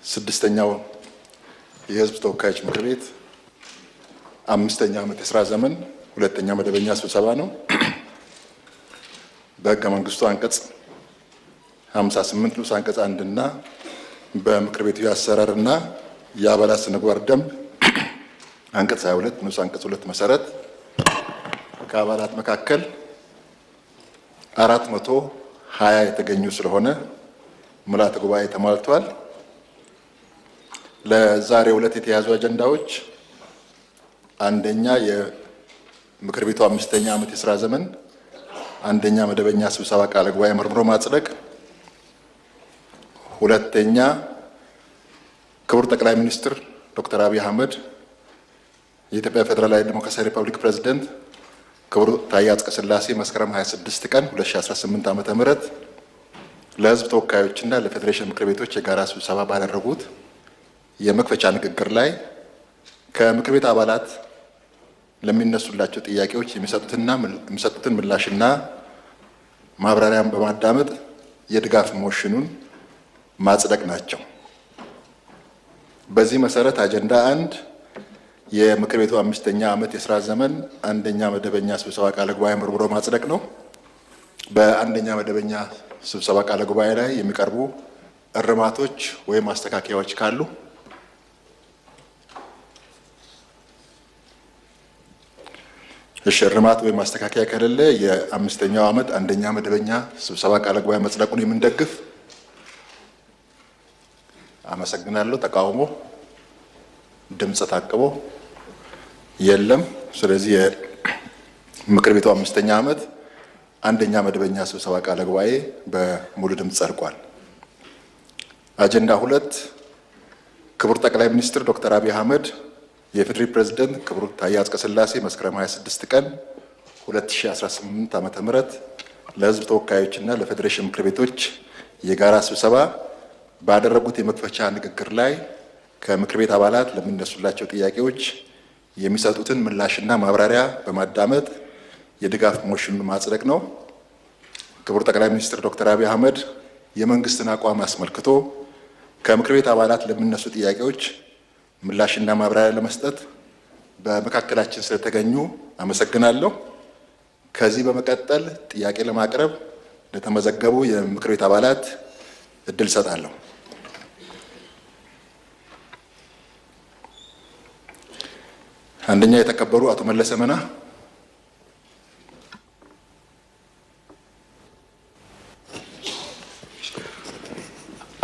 ስድስተኛው የህዝብ ተወካዮች ምክር ቤት አምስተኛ ዓመት የሥራ ዘመን ሁለተኛ መደበኛ ስብሰባ ነው። በሕገ መንግስቱ አንቀጽ 58 ንዑስ አንቀጽ 1 እና በምክር ቤቱ የአሰራርና የአባላት ስነ ምግባር ደንብ አንቀጽ 22 ንዑስ አንቀጽ 2 መሰረት ከአባላት መካከል 420 የተገኙ ስለሆነ ምልዓተ ጉባኤ ተሟልቷል። ለዛሬው ዕለት የተያዙ አጀንዳዎች አንደኛ የምክር ቤቱ አምስተኛ ዓመት የሥራ ዘመን አንደኛ መደበኛ ስብሰባ ቃለ ጉባኤ መርምሮ ማጽደቅ፣ ሁለተኛ ክቡር ጠቅላይ ሚኒስትር ዶክተር አብይ አህመድ የኢትዮጵያ ፌዴራላዊ ዲሞክራሲያዊ ሪፐብሊክ ፕሬዝዳንት ክቡር ታዬ አጽቀሥላሴ መስከረም 26 ቀን 2018 ዓ.ም ለሕዝብ ተወካዮችና ለፌዴሬሽን ምክር ቤቶች የጋራ ስብሰባ ባደረጉት የመክፈቻ ንግግር ላይ ከምክር ቤት አባላት ለሚነሱላቸው ጥያቄዎች የሚሰጡትን ምላሽና ማብራሪያን በማዳመጥ የድጋፍ ሞሽኑን ማጽደቅ ናቸው። በዚህ መሰረት አጀንዳ 1 የምክር ቤቱ አምስተኛ ዓመት የሥራ ዘመን አንደኛ መደበኛ ስብሰባ ቃለ ጉባኤ መርምሮ ማጽደቅ ነው። በአንደኛ መደበኛ ስብሰባ ቃለ ጉባኤ ላይ የሚቀርቡ እርማቶች ወይም ማስተካከያዎች ካሉ እርማት ወይም ማስተካከያ ከሌለ የአምስተኛው ዓመት አንደኛ መደበኛ ስብሰባ ቃለ ጉባኤ መጽደቁን የምንደግፍ። አመሰግናለሁ። ተቃውሞ፣ ድምፅ ታቅቦ የለም። ስለዚህ የምክር ቤቱ አምስተኛ ዓመት አንደኛ መደበኛ ስብሰባ ቃለ ጉባኤ በሙሉ ድምፅ ጸድቋል። አጀንዳ 2 ክቡር ጠቅላይ ሚኒስትር ዶክተር አብይ አህመድ የፌዴሪ ፕሬዝዳንት ክቡር ታዬ አጽቀሥላሴ መስከረም 26 ቀን 2018 ዓ.ም ለሕዝብ ተወካዮችና ለፌዴሬሽን ምክር ቤቶች የጋራ ስብሰባ ባደረጉት የመክፈቻ ንግግር ላይ ከምክር ቤት አባላት ለሚነሱላቸው ጥያቄዎች የሚሰጡትን ምላሽና ማብራሪያ በማዳመጥ የድጋፍ ሞሽኑን ማጽደቅ ነው። ክቡር ጠቅላይ ሚኒስትር ዶክተር አብይ አህመድ የመንግስትን አቋም አስመልክቶ ከምክር ቤት አባላት ለሚነሱ ጥያቄዎች ምላሽና ማብራሪያ ለመስጠት በመካከላችን ስለተገኙ አመሰግናለሁ። ከዚህ በመቀጠል ጥያቄ ለማቅረብ ለተመዘገቡ የምክር ቤት አባላት እድል ሰጣለሁ። አንደኛ የተከበሩ አቶ መለሰ መና።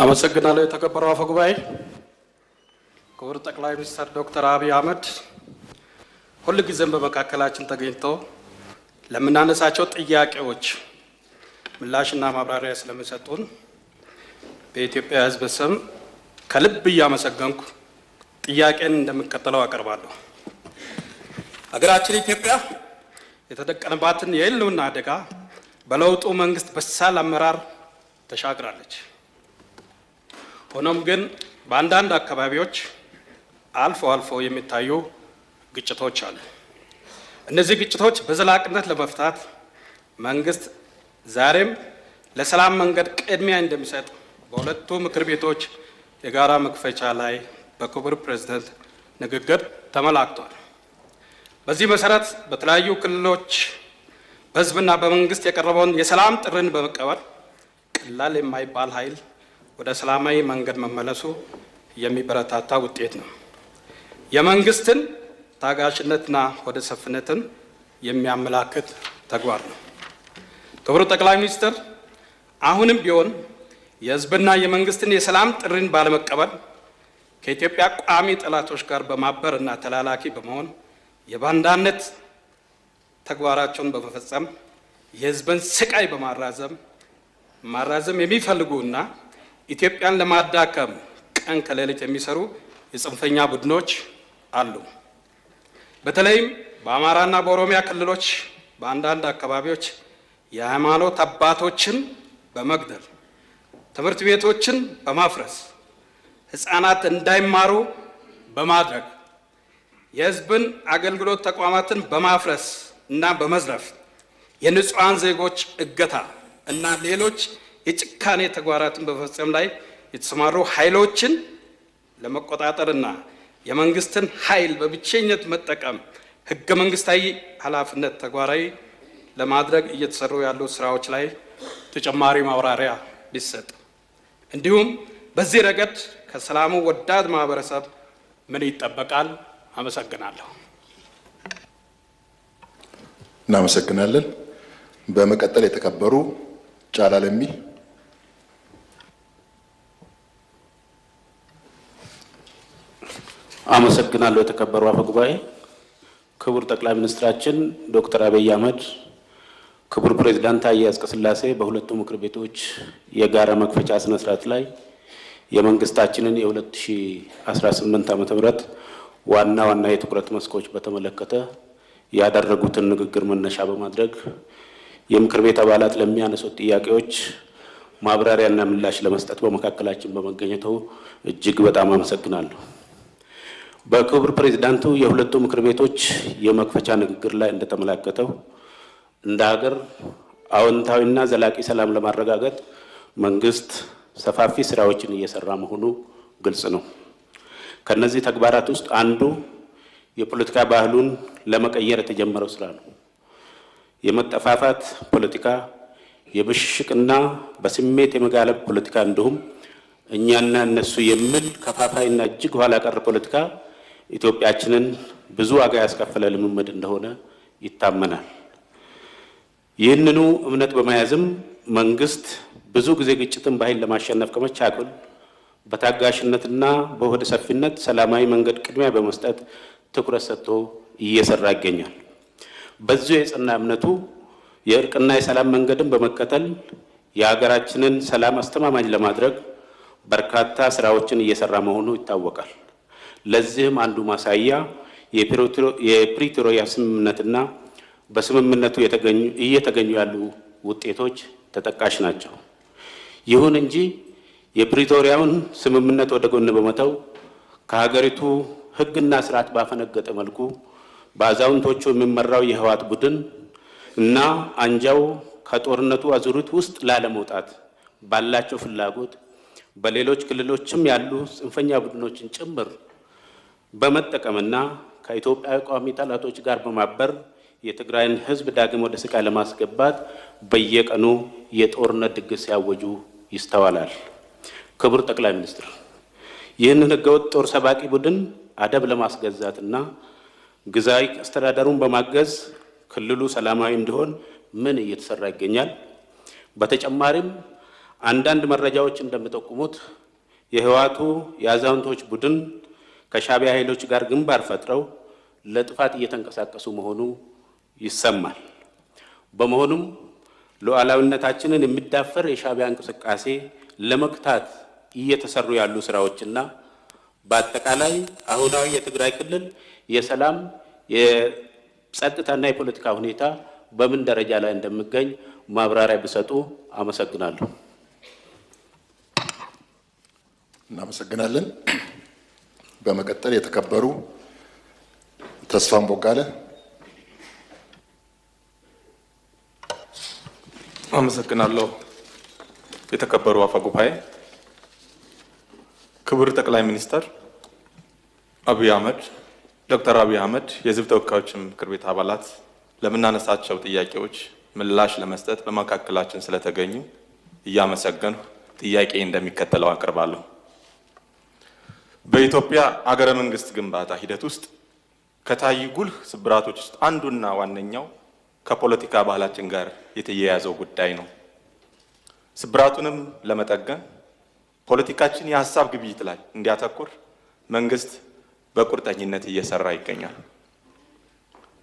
አመሰግናለሁ። የተከበሩ አፈ ጉባኤ፣ ክቡር ጠቅላይ ሚኒስትር ዶክተር አብይ አህመድ ሁልጊዜም በመካከላችን ተገኝተው ለምናነሳቸው ጥያቄዎች ምላሽና ማብራሪያ ስለሚሰጡን በኢትዮጵያ ሕዝብ ስም ከልብ እያመሰገንኩ ጥያቄን እንደሚከተለው አቀርባለሁ። ሀገራችን ኢትዮጵያ የተደቀነባትን የህልውና አደጋ በለውጡ መንግስት በሳል አመራር ተሻግራለች። ሆኖም ግን በአንዳንድ አካባቢዎች አልፎ አልፎ የሚታዩ ግጭቶች አሉ። እነዚህ ግጭቶች በዘላቂነት ለመፍታት መንግስት ዛሬም ለሰላም መንገድ ቅድሚያ እንደሚሰጥ በሁለቱ ምክር ቤቶች የጋራ መክፈቻ ላይ በክቡር ፕሬዝዳንት ንግግር ተመላክቷል። በዚህ መሰረት በተለያዩ ክልሎች በህዝብና በመንግስት የቀረበውን የሰላም ጥሪን በመቀበል ቀላል የማይባል ኃይል ወደ ሰላማዊ መንገድ መመለሱ የሚበረታታ ውጤት ነው። የመንግስትን ታጋሽነትና ወደ ሰፍነትን የሚያመላክት ተግባር ነው። ክቡር ጠቅላይ ሚኒስትር፣ አሁንም ቢሆን የህዝብና የመንግስትን የሰላም ጥሪን ባለመቀበል ከኢትዮጵያ ቋሚ ጠላቶች ጋር በማበር እና ተላላኪ በመሆን የባንዳነት ተግባራቸውን በመፈጸም የህዝብን ስቃይ በማራዘም የሚፈልጉና ኢትዮጵያን ለማዳከም ቀን ከሌሊት የሚሰሩ የጽንፈኛ ቡድኖች አሉ። በተለይም በአማራና በኦሮሚያ ክልሎች በአንዳንድ አካባቢዎች የሃይማኖት አባቶችን በመግደል ትምህርት ቤቶችን በማፍረስ ህፃናት እንዳይማሩ በማድረግ የህዝብን አገልግሎት ተቋማትን በማፍረስ እና በመዝረፍ የንጹሃን ዜጎች እገታ እና ሌሎች የጭካኔ ተግባራትን በመፈጸም ላይ የተሰማሩ ኃይሎችን ለመቆጣጠርና የመንግስትን ኃይል በብቸኝነት መጠቀም ህገ መንግስታዊ ኃላፊነት ተግባራዊ ለማድረግ እየተሰሩ ያሉ ስራዎች ላይ ተጨማሪ ማብራሪያ ቢሰጥ፣ እንዲሁም በዚህ ረገድ ከሰላሙ ወዳድ ማህበረሰብ ምን ይጠበቃል? አመሰግናለሁ። እናመሰግናለን። በመቀጠል የተከበሩ ጫላ ለሚ። አመሰግናለሁ። የተከበሩ አፈ ጉባኤ፣ ክቡር ጠቅላይ ሚኒስትራችን ዶክተር አብይ አህመድ፣ ክቡር ፕሬዝዳንት ታዬ አጽቀሥላሴ በሁለቱ ምክር ቤቶች የጋራ መክፈቻ ስነ ስርዓት ላይ የመንግስታችንን የ2018 ዓ.ም ዋና ዋና የትኩረት መስኮች በተመለከተ ያደረጉትን ንግግር መነሻ በማድረግ የምክር ቤት አባላት ለሚያነሱት ጥያቄዎች ማብራሪያና ምላሽ ለመስጠት በመካከላችን በመገኘቱ እጅግ በጣም አመሰግናለሁ። በክቡር ፕሬዝዳንቱ የሁለቱ ምክር ቤቶች የመክፈቻ ንግግር ላይ እንደተመላከተው እንደ ሀገር አዎንታዊና ዘላቂ ሰላም ለማረጋገጥ መንግስት ሰፋፊ ስራዎችን እየሰራ መሆኑ ግልጽ ነው። ከነዚህ ተግባራት ውስጥ አንዱ የፖለቲካ ባህሉን ለመቀየር የተጀመረው ስራ ነው። የመጠፋፋት ፖለቲካ፣ የብሽሽቅና በስሜት የመጋለብ ፖለቲካ እንዲሁም እኛና እነሱ የሚል ከፋፋይና እጅግ ኋላ ቀር ፖለቲካ ኢትዮጵያችንን ብዙ ዋጋ ያስከፈለ ልምምድ እንደሆነ ይታመናል። ይህንኑ እምነት በመያዝም መንግስት ብዙ ጊዜ ግጭትን በኃይል ለማሸነፍ ከመቻኮል በታጋሽነትና በሆደ ሰፊነት ሰላማዊ መንገድ ቅድሚያ በመስጠት ትኩረት ሰጥቶ እየሰራ ይገኛል። በዚሁ የጸና እምነቱ የእርቅና የሰላም መንገድን በመከተል የሀገራችንን ሰላም አስተማማኝ ለማድረግ በርካታ ስራዎችን እየሰራ መሆኑ ይታወቃል። ለዚህም አንዱ ማሳያ የፕሪቶሪያ ስምምነትና በስምምነቱ እየተገኙ ያሉ ውጤቶች ተጠቃሽ ናቸው። ይሁን እንጂ የፕሪቶሪያውን ስምምነት ወደ ጎን በመተው ከሀገሪቱ ሕግና ስርዓት ባፈነገጠ መልኩ በአዛውንቶቹ የሚመራው የህወሓት ቡድን እና አንጃው ከጦርነቱ አዙሪት ውስጥ ላለመውጣት ባላቸው ፍላጎት በሌሎች ክልሎችም ያሉ ጽንፈኛ ቡድኖችን ጭምር በመጠቀምና ከኢትዮጵያ ቋሚ ጠላቶች ጋር በማበር የትግራይን ህዝብ ዳግም ወደ ስቃይ ለማስገባት በየቀኑ የጦርነት ድግስ ሲያወጁ ይስተዋላል። ክቡር ጠቅላይ ሚኒስትር፣ ይህንን ህገወጥ ጦር ሰባቂ ቡድን አደብ ለማስገዛትና ግዛዊ አስተዳደሩን በማገዝ ክልሉ ሰላማዊ እንዲሆን ምን እየተሰራ ይገኛል? በተጨማሪም አንዳንድ መረጃዎች እንደሚጠቁሙት የህወሓቱ የአዛውንቶች ቡድን ከሻዕቢያ ኃይሎች ጋር ግንባር ፈጥረው ለጥፋት እየተንቀሳቀሱ መሆኑ ይሰማል። በመሆኑም ሉዓላዊነታችንን የሚዳፈር የሻዕቢያ እንቅስቃሴ ለመግታት እየተሰሩ ያሉ ስራዎችና በአጠቃላይ አሁናዊ የትግራይ ክልል የሰላም የጸጥታና የፖለቲካ ሁኔታ በምን ደረጃ ላይ እንደሚገኝ ማብራሪያ ቢሰጡ አመሰግናለሁ። እናመሰግናለን። በመቀጠል የተከበሩ ተስፋን ቦጋለ። አመሰግናለሁ። የተከበሩ አፈ ጉባኤ፣ ክቡር ጠቅላይ ሚኒስትር አብይ አህመድ፣ ዶክተር አብይ አህመድ፣ የህዝብ ተወካዮች ምክር ቤት አባላት ለምናነሳቸው ጥያቄዎች ምላሽ ለመስጠት በመካከላችን ስለተገኙ እያመሰገንሁ ጥያቄ እንደሚከተለው አቀርባለሁ። በኢትዮጵያ አገረ መንግስት ግንባታ ሂደት ውስጥ ከታዩ ጉልህ ስብራቶች ውስጥ አንዱና ዋነኛው ከፖለቲካ ባህላችን ጋር የተያያዘው ጉዳይ ነው። ስብራቱንም ለመጠገን ፖለቲካችን የሀሳብ ግብይት ላይ እንዲያተኩር መንግስት በቁርጠኝነት እየሰራ ይገኛል።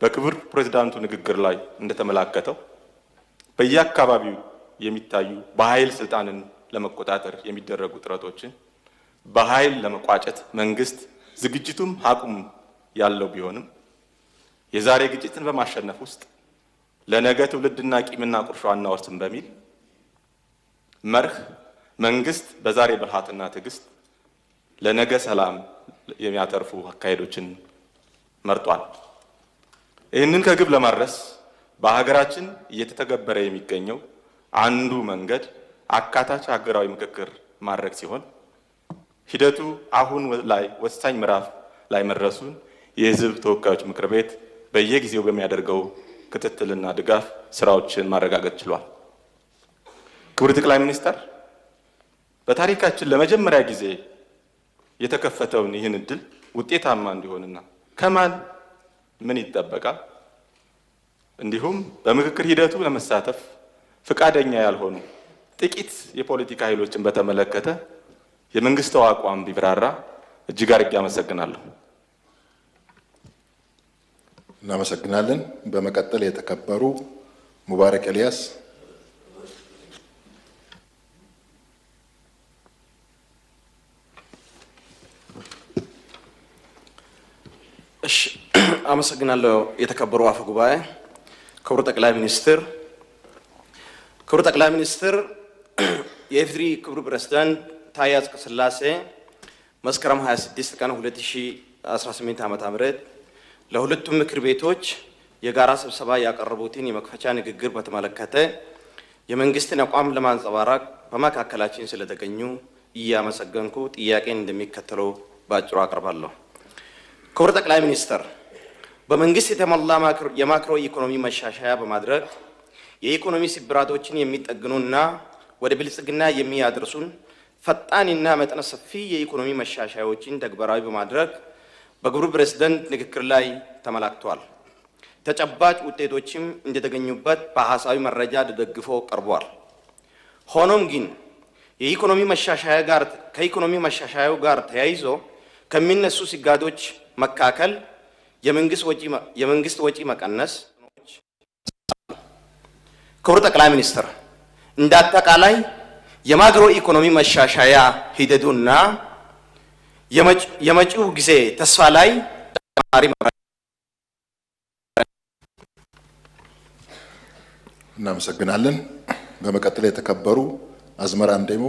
በክቡር ፕሬዝዳንቱ ንግግር ላይ እንደተመላከተው በየአካባቢው የሚታዩ በኃይል ስልጣንን ለመቆጣጠር የሚደረጉ ጥረቶችን በኃይል ለመቋጨት መንግስት ዝግጅቱም አቁም ያለው ቢሆንም የዛሬ ግጭትን በማሸነፍ ውስጥ ለነገ ትውልድና ቂምና ቁርሾ አናወርስም በሚል መርህ መንግስት በዛሬ ብልሃትና ትዕግስት ለነገ ሰላም የሚያተርፉ አካሄዶችን መርጧል። ይህንን ከግብ ለማድረስ በሀገራችን እየተተገበረ የሚገኘው አንዱ መንገድ አካታች ሀገራዊ ምክክር ማድረግ ሲሆን ሂደቱ አሁን ላይ ወሳኝ ምዕራፍ ላይ መድረሱን የሕዝብ ተወካዮች ምክር ቤት በየጊዜው በሚያደርገው ክትትልና ድጋፍ ስራዎችን ማረጋገጥ ችሏል። ክቡር ጠቅላይ ሚኒስትር፣ በታሪካችን ለመጀመሪያ ጊዜ የተከፈተውን ይህን እድል ውጤታማ እንዲሆንና ከማን ምን ይጠበቃል፣ እንዲሁም በምክክር ሂደቱ ለመሳተፍ ፈቃደኛ ያልሆኑ ጥቂት የፖለቲካ ኃይሎችን በተመለከተ የመንግስታዊ አቋም ቢብራራ እጅግ አድርጌ አመሰግናለሁ። እናመሰግናለን። በመቀጠል የተከበሩ ሙባረክ ኤልያስ። እሺ፣ አመሰግናለሁ። የተከበሩ አፈ ጉባኤ፣ ክቡር ጠቅላይ ሚኒስትር የኢፌዴሪ ክቡር ፕሬዝዳንት ታዬ አጽቀሥላሴ መስከረም 26 ቀን 2018 ዓ.ም ለሁለቱም ምክር ቤቶች የጋራ ስብሰባ ያቀረቡትን የመክፈቻ ንግግር በተመለከተ የመንግስትን አቋም ለማንጸባረቅ በመካከላችን ስለተገኙ እያመሰገንኩ ጥያቄን እንደሚከተለው ባጭሩ አቀርባለሁ። ክቡር ጠቅላይ ሚኒስትር፣ በመንግስት የተሟላ የማክሮ ኢኮኖሚ መሻሻያ በማድረግ የኢኮኖሚ ስብራቶችን የሚጠግኑና ወደ ብልጽግና የሚያደርሱን ፈጣንና መጠነ ሰፊ የኢኮኖሚ መሻሻያዎችን ተግባራዊ በማድረግ በክቡር ፕሬዝዳንት ንግግር ላይ ተመላክቷል። ተጨባጭ ውጤቶችም እንደተገኙበት በሐሳዊ መረጃ ተደግፎ ቀርቧል። ሆኖም ግን ከኢኮኖሚ መሻሻያው ጋር ተያይዞ ከሚነሱ ስጋቶች መካከል የመንግስት ወጪ መቀነስ። ክቡር ጠቅላይ ሚኒስትር፣ እንደ አጠቃላይ የማክሮ ኢኮኖሚ መሻሻያ ሂደቱና የመጪው ጊዜ ተስፋ ላይ ተጨማሪ እናመሰግናለን። በመቀጠል የተከበሩ አዝመራ አንዴሞ።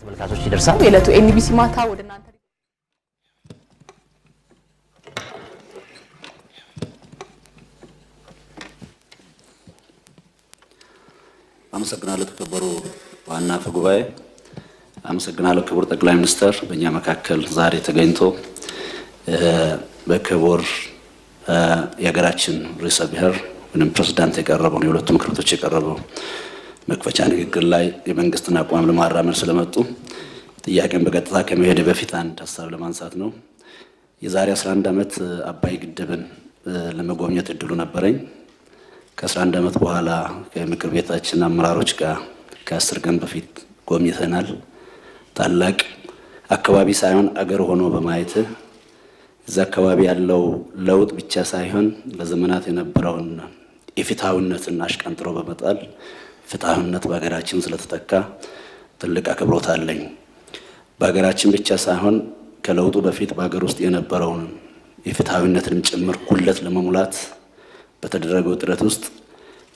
ተመልካቾች ይደርሳል። የዕለቱ ኤንቢሲ ማታ ወደ እናንተ አመሰግናለሁ። ተከበሩ ዋና አፈ ጉባኤ፣ አመሰግናለሁ። ክቡር ጠቅላይ ሚኒስትር በእኛ መካከል ዛሬ ተገኝቶ በክቡር የሀገራችን ርዕሰ ብሔር ወይም ፕሬዝዳንት የቀረበውን የሁለቱ ምክር ቤቶች የቀረበው መክፈቻ ንግግር ላይ የመንግስትን አቋም ለማራመድ ስለመጡ ጥያቄን በቀጥታ ከመሄድ በፊት አንድ ሀሳብ ለማንሳት ነው። የዛሬ 11 ዓመት አባይ ግድብን ለመጎብኘት እድሉ ነበረኝ። ከ11 ዓመት በኋላ ከምክር ቤታችን አመራሮች ጋር ከ10 ቀን በፊት ጎብኝተናል። ታላቅ አካባቢ ሳይሆን አገር ሆኖ በማየት እዛ አካባቢ ያለው ለውጥ ብቻ ሳይሆን ለዘመናት የነበረውን ኢፍትሐዊነትን አሽቀንጥሮ በመጣል ፍትሐዊነት በሀገራችን ስለተተካ ትልቅ አክብሮት አለኝ። በሀገራችን ብቻ ሳይሆን ከለውጡ በፊት በሀገር ውስጥ የነበረውን የፍትሐዊነትንም ጭምር ጉድለት ለመሙላት በተደረገው ጥረት ውስጥ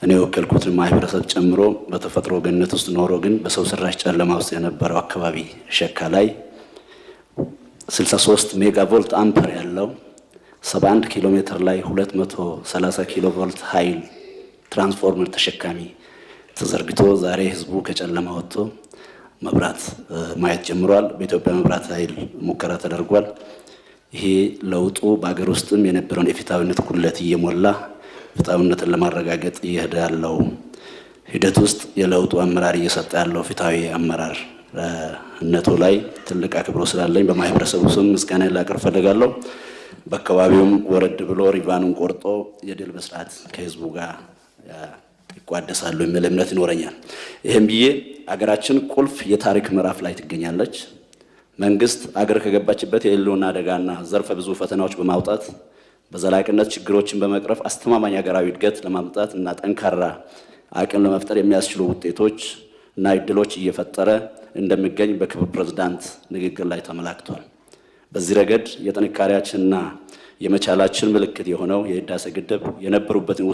እኔ የወከልኩትን ማህበረሰብ ጨምሮ በተፈጥሮ ገነት ውስጥ ኖሮ ግን በሰው ሰራሽ ጨለማ ውስጥ የነበረው አካባቢ ሸካ ላይ 63 ሜጋ ቮልት አምፐር ያለው 71 ኪሎ ሜትር ላይ 230 ኪሎ ቮልት ኃይል ትራንስፎርመር ተሸካሚ ተዘርግቶ ዛሬ ህዝቡ ከጨለማ ወጥቶ መብራት ማየት ጀምሯል። በኢትዮጵያ መብራት ኃይል ሙከራ ተደርጓል። ይሄ ለውጡ በአገር ውስጥም የነበረውን የፍትሐዊነት ጉድለት እየሞላ ፍትሐዊነትን ለማረጋገጥ እየሄደ ያለው ሂደት ውስጥ የለውጡ አመራር እየሰጠ ያለው ፍትሐዊ አመራር እነቱ ላይ ትልቅ አክብሮት ስላለኝ በማህበረሰቡ ስም ምስጋና ላቀርብ ፈልጋለሁ። በአካባቢውም ወረድ ብሎ ሪቫኑን ቆርጦ የድል ብስራት ከህዝቡ ጋር ይቋደሳሉ የሚል እምነት ይኖረኛል። ይህም ብዬ አገራችን ቁልፍ የታሪክ ምዕራፍ ላይ ትገኛለች። መንግስት አገር ከገባችበት የህልውና አደጋና ዘርፈ ብዙ ፈተናዎች በማውጣት በዘላቂነት ችግሮችን በመቅረፍ አስተማማኝ ሀገራዊ እድገት ለማምጣት እና ጠንካራ አቅም ለመፍጠር የሚያስችሉ ውጤቶች እና እድሎች እየፈጠረ እንደሚገኝ በክቡር ፕሬዝዳንት ንግግር ላይ ተመላክቷል። በዚህ ረገድ የጥንካሬያችንና የመቻላችን ምልክት የሆነው የህዳሴ ግድብ የነበሩበትን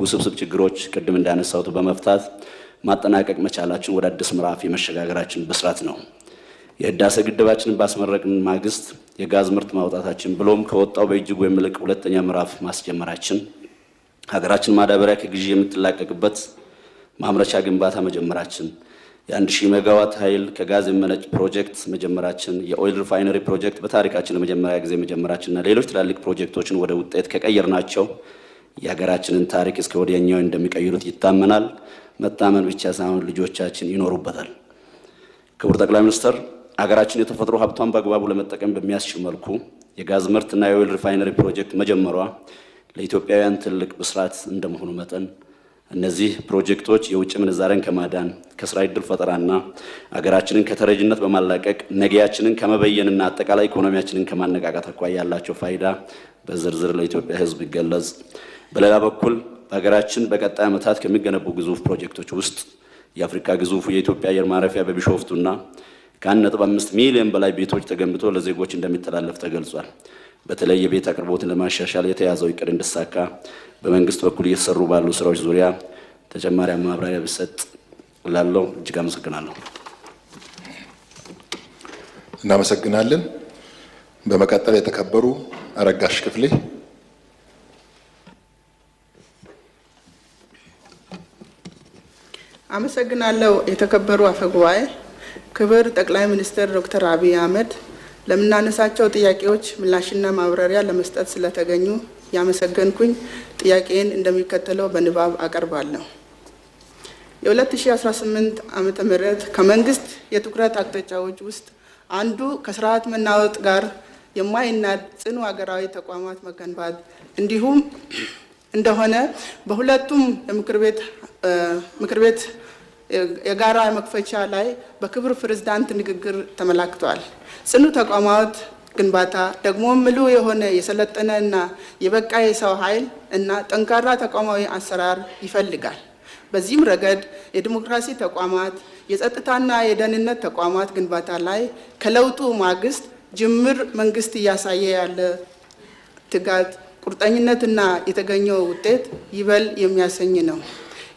ውስብስብ ችግሮች ቅድም እንዳነሳሁት በመፍታት ማጠናቀቅ መቻላችን ወደ አዲስ ምዕራፍ የመሸጋገራችን ብስራት ነው። የህዳሴ ግድባችንን ባስመረቅን ማግስት የጋዝ ምርት ማውጣታችን ብሎም ከወጣው በእጅጉ የሚልቅ ሁለተኛ ምዕራፍ ማስጀመራችን ሀገራችን ማዳበሪያ ከግዢ የምትላቀቅበት ማምረቻ ግንባታ መጀመራችን፣ የ1000 ሜጋዋት ኃይል ከጋዝ የሚመነጭ ፕሮጀክት መጀመራችን፣ የኦይል ሪፋይነሪ ፕሮጀክት በታሪካችን ለመጀመሪያ ጊዜ መጀመራችንና ሌሎች ትላልቅ ፕሮጀክቶችን ወደ ውጤት ከቀየርናቸው የሀገራችንን ታሪክ እስከ ወዲያኛው እንደሚቀይሩት ይታመናል። መታመን ብቻ ሳይሆን ልጆቻችን ይኖሩበታል። ክቡር ጠቅላይ ሚኒስትር፣ ሀገራችን የተፈጥሮ ሀብቷን በአግባቡ ለመጠቀም በሚያስችል መልኩ የጋዝ ምርትና የኦይል ሪፋይነሪ ፕሮጀክት መጀመሯ ለኢትዮጵያውያን ትልቅ ብስራት እንደመሆኑ መጠን እነዚህ ፕሮጀክቶች የውጭ ምንዛሬን ከማዳን ከስራ ዕድል ፈጠራና ሀገራችንን ከተረጅነት በማላቀቅ ነገያችንን ከመበየንና አጠቃላይ ኢኮኖሚያችንን ከማነቃቃት አኳያ ያላቸው ፋይዳ በዝርዝር ለኢትዮጵያ ሕዝብ ይገለጽ። በሌላ በኩል በሀገራችን በቀጣይ ዓመታት ከሚገነቡ ግዙፍ ፕሮጀክቶች ውስጥ የአፍሪካ ግዙፉ የኢትዮጵያ አየር ማረፊያ በቢሾፍቱና ከ1.5 ሚሊዮን በላይ ቤቶች ተገንብቶ ለዜጎች እንደሚተላለፍ ተገልጿል። በተለይ የቤት አቅርቦትን ለማሻሻል የተያዘው እቅድ እንዲሳካ በመንግስት በኩል እየተሰሩ ባሉ ስራዎች ዙሪያ ተጨማሪ ማብራሪያ ቢሰጥ እላለሁ። እጅግ አመሰግናለሁ። እናመሰግናለን። በመቀጠል የተከበሩ አረጋሽ ክፍሌ። አመሰግናለሁ። የተከበሩ አፈጉባኤ፣ ክብር ጠቅላይ ሚኒስትር ዶክተር አብይ አህመድ ለምናነሳቸው ጥያቄዎች ምላሽና ማብራሪያ ለመስጠት ስለተገኙ ያመሰገንኩኝ ጥያቄን እንደሚከተለው በንባብ አቀርባለሁ። የ2018 ዓመተ ምህረት ከመንግስት የትኩረት አቅጣጫዎች ውስጥ አንዱ ከስርዓት መናወጥ ጋር የማይናድ ጽኑ ሀገራዊ ተቋማት መገንባት እንዲሁም እንደሆነ በሁለቱም ምክር ቤት የጋራ መክፈቻ ላይ በክብር ፕሬዝዳንት ንግግር ተመላክቷል። ጽኑ ተቋማት ግንባታ ደግሞ ምሉ የሆነ የሰለጠነ እና የበቃ የሰው ኃይል እና ጠንካራ ተቋማዊ አሰራር ይፈልጋል። በዚህም ረገድ የዲሞክራሲ ተቋማት፣ የጸጥታና የደህንነት ተቋማት ግንባታ ላይ ከለውጡ ማግስት ጅምር መንግስት እያሳየ ያለ ትጋት፣ ቁርጠኝነትና የተገኘው ውጤት ይበል የሚያሰኝ ነው።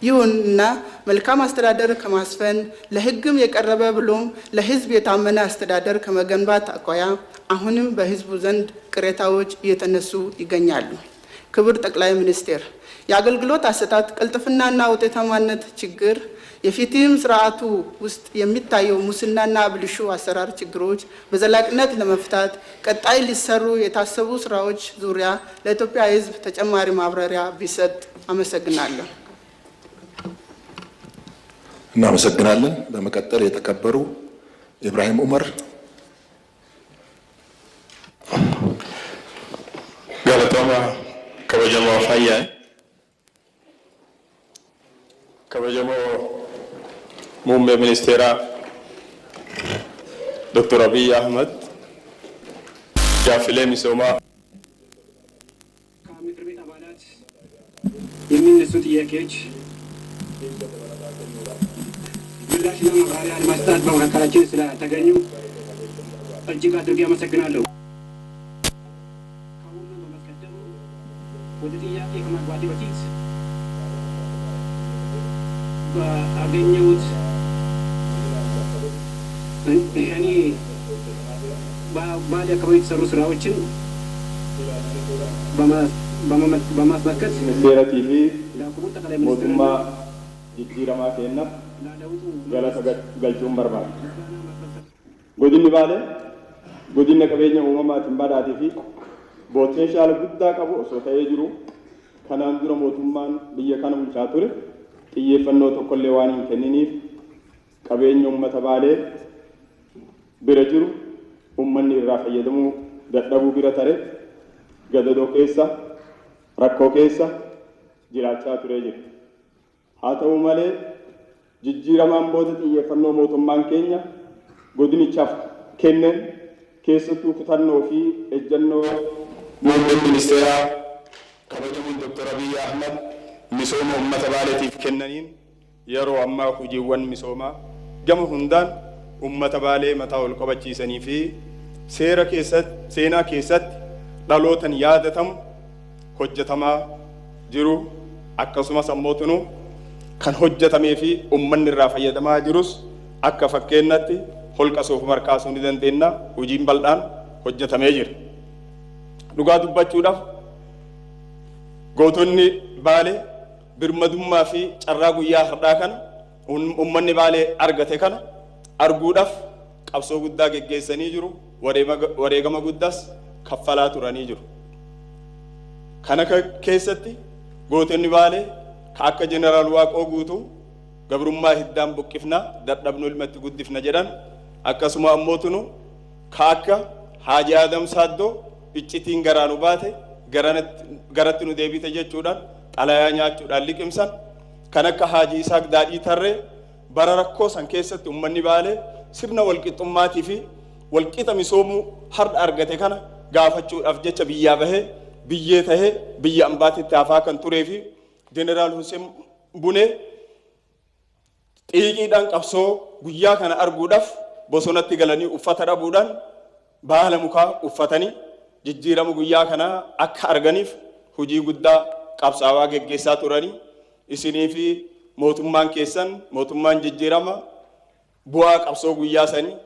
ይሁንና መልካም አስተዳደር ከማስፈን ለሕግም የቀረበ ብሎም ለሕዝብ የታመነ አስተዳደር ከመገንባት አኳያ አሁንም በሕዝቡ ዘንድ ቅሬታዎች እየተነሱ ይገኛሉ። ክቡር ጠቅላይ ሚኒስትር፣ የአገልግሎት አሰጣጥ ቅልጥፍናና ውጤታማነት ችግር፣ የፍትህም ስርዓቱ ውስጥ የሚታየው ሙስናና ብልሹ አሰራር ችግሮች በዘላቂነት ለመፍታት ቀጣይ ሊሰሩ የታሰቡ ስራዎች ዙሪያ ለኢትዮጵያ ሕዝብ ተጨማሪ ማብራሪያ ቢሰጥ አመሰግናለሁ። እናመሰግናለን። በመቀጠል የተከበሩ ኢብራሂም ኡመር። ገለቶማ ከበጀሞ ፋያ ከበጀሞ ሙምቤ ሚኒስቴራ ዶክተር አብይ አህመድ ጃፍሌ ሚሶማ ከምክር ቤት አባላት የሚነሱ ጥያቄዎች ምላሽና ማብራሪያ ለመስጠት በመካከላችን ስለተገኙ እጅግ አድርጌ አመሰግናለሁ። ከሁሉም በመቀደም ወደ ጥያቄ ከመግባቴ በፊት ባገኘሁት እኔ ባለ አካባቢ የተሰሩ ስራዎችን በማስመልከት ሴረቲቪ ሞቱማ ጅጅረማ ኬና ገለተ ገልቹን በርባል godinni baale godinna qabeenya uumamaatiin badhaatee fi potenshaal guddaa qabu osoo ta'ee jiru kanaan dura mootummaan biyya kana bulchaa ture xiyyeeffannoo tokkollee waan hin kenniniif qabeenya uummata baalee bira jiru uummanni irraa fayyadamuu dadhabuu bira tare gadadoo keessa rakkoo keessa jiraachaa turee jira. haa ta'u malee jijjiiramaan booda xiyyeeffannoo mootummaan keenya godinichaaf kenneen keessattuu kutannoo fi ejjennoo muummee ministeeraa kabajamuun Dr. Abiy Ahmad misooma uummata baaleetiif kennaniin yeroo ammaa hojiiwwan misoomaa gama hundaan uummata baalee mataa ol qabachiisanii fi seenaa keessatti dhalootan yaadatamu hojjetamaa jiru akkasumas ammootunuu kan hojjetamee fi uummanni irraa fayyadamaa jirus akka fakkeenyatti holqa soofumar kaasuu ni dandeenya. hojiin bal'aan hojjetamee jira. dhugaa dubbachuudhaaf gootonni Baalee birmadummaa fi carraa guyyaa har'aa kana uummanni Baalee argate kana arguudhaaf qabsoo guddaa geggeessanii jiru. Wareegama guddaas kaffalaa turanii jiru. Kana keessatti gootonni Baalee akka jeneraal Waaqoo Guutuu gabrummaa hiddaan buqqifna dadhabnu ilmatti guddifna jedhan akkasuma ammoo tunu akka Haaji Adam Saaddoo iccitiin garaanu baate garatti nu deebite jechuudhaan xalayaa nyaachuudhaan liqimsan kan akka Haaji Isaaq Daadhii Tarree bara rakkoo san keessatti uummanni Baalee sirna walqixxummaatii fi walqixa misoomuu har'a argate kana gaafachuudhaaf jecha biyyaa bahee biyyee tahee biyya ambaatitti hafaa kan turee fi jeneraal Hussein Bunee xiiqiidhaan qabsoo guyyaa kana arguudhaaf bosonatti galanii uffata dhabuudhaan baala mukaa uffatanii jijjiirama guyyaa kana akka arganiif hojii guddaa qabsaawaa geggeessaa turanii isinii fi mootummaan keessan mootummaan jijjiirama bu'aa qabsoo guyyaa sanii